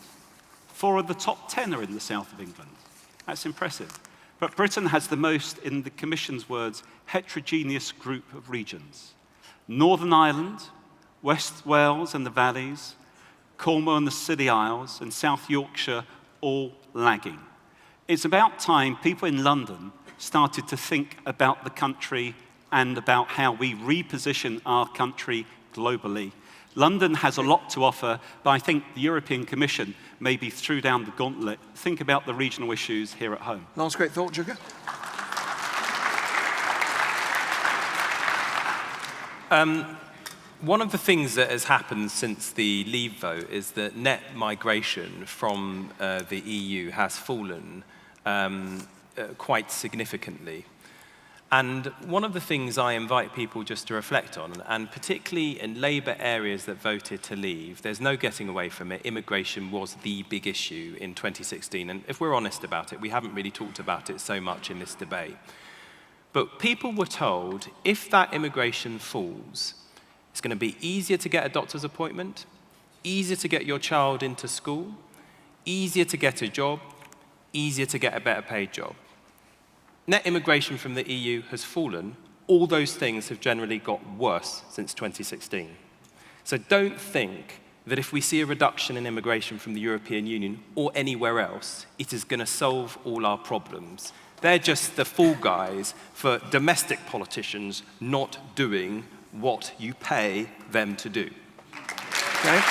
4 of the top 10 are in the south of England. That's impressive. But Britain has the most, in the Commission's words, heterogeneous group of regions. Northern Ireland, West Wales and the valleys, Cornwall and the Scilly Isles, and South Yorkshire all lagging. It's about time people in London started to think about the country and about how we reposition our country globally. London has a lot to offer, but I think the European Commission maybe threw down the gauntlet. Think about the regional issues here at home. Last great thought, Jugger. One of the things that has happened since the Leave vote is that net migration from the EU has fallen quite significantly. And one of the things I invite people just to reflect on, and particularly in Labour areas that voted to leave, there's no getting away from it, immigration was the big issue in 2016. And if we're honest about it, we haven't really talked about it so much in this debate. But people were told, if that immigration falls, it's going to be easier to get a doctor's appointment, easier to get your child into school, easier to get a job, easier to get a better paid job. Net immigration from the EU has fallen. All those things have generally got worse since 2016. So don't think that if we see a reduction in immigration from the European Union or anywhere else, it is going to solve all our problems. They're just the fall guys for domestic politicians not doing what you pay them to do. Okay?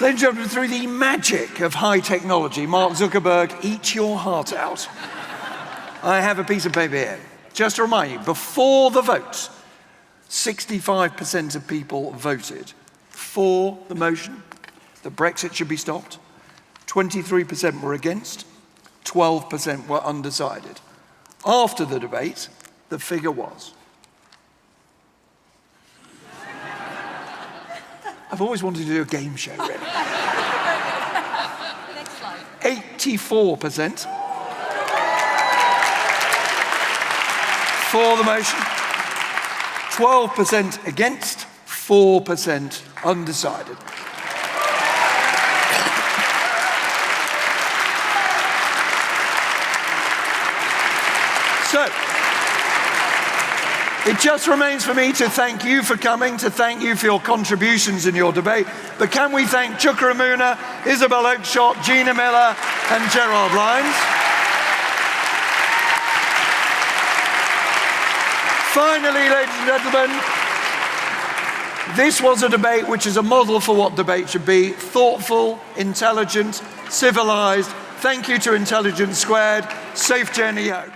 Ladies and gentlemen, through the magic of high technology, Mark Zuckerberg, eat your heart out. I have a piece of paper here. Just to remind you, before the vote, 65% of people voted for the motion that Brexit should be stopped, 23% were against, 12% were undecided. After the debate, the figure was. I've always wanted to do a game show, really. Next slide. 84% for the motion, 12% against, 4% undecided. So, it just remains for me to thank you for coming, to thank you for your contributions in your debate. But can we thank Chuka Umunna, Isabella Oakshott, Gina Miller, and Gerald Lyons. Finally, ladies and gentlemen, this was a debate which is a model for what debate should be: thoughtful, intelligent, civilized. Thank you to Intelligence Squared. Safe journey home.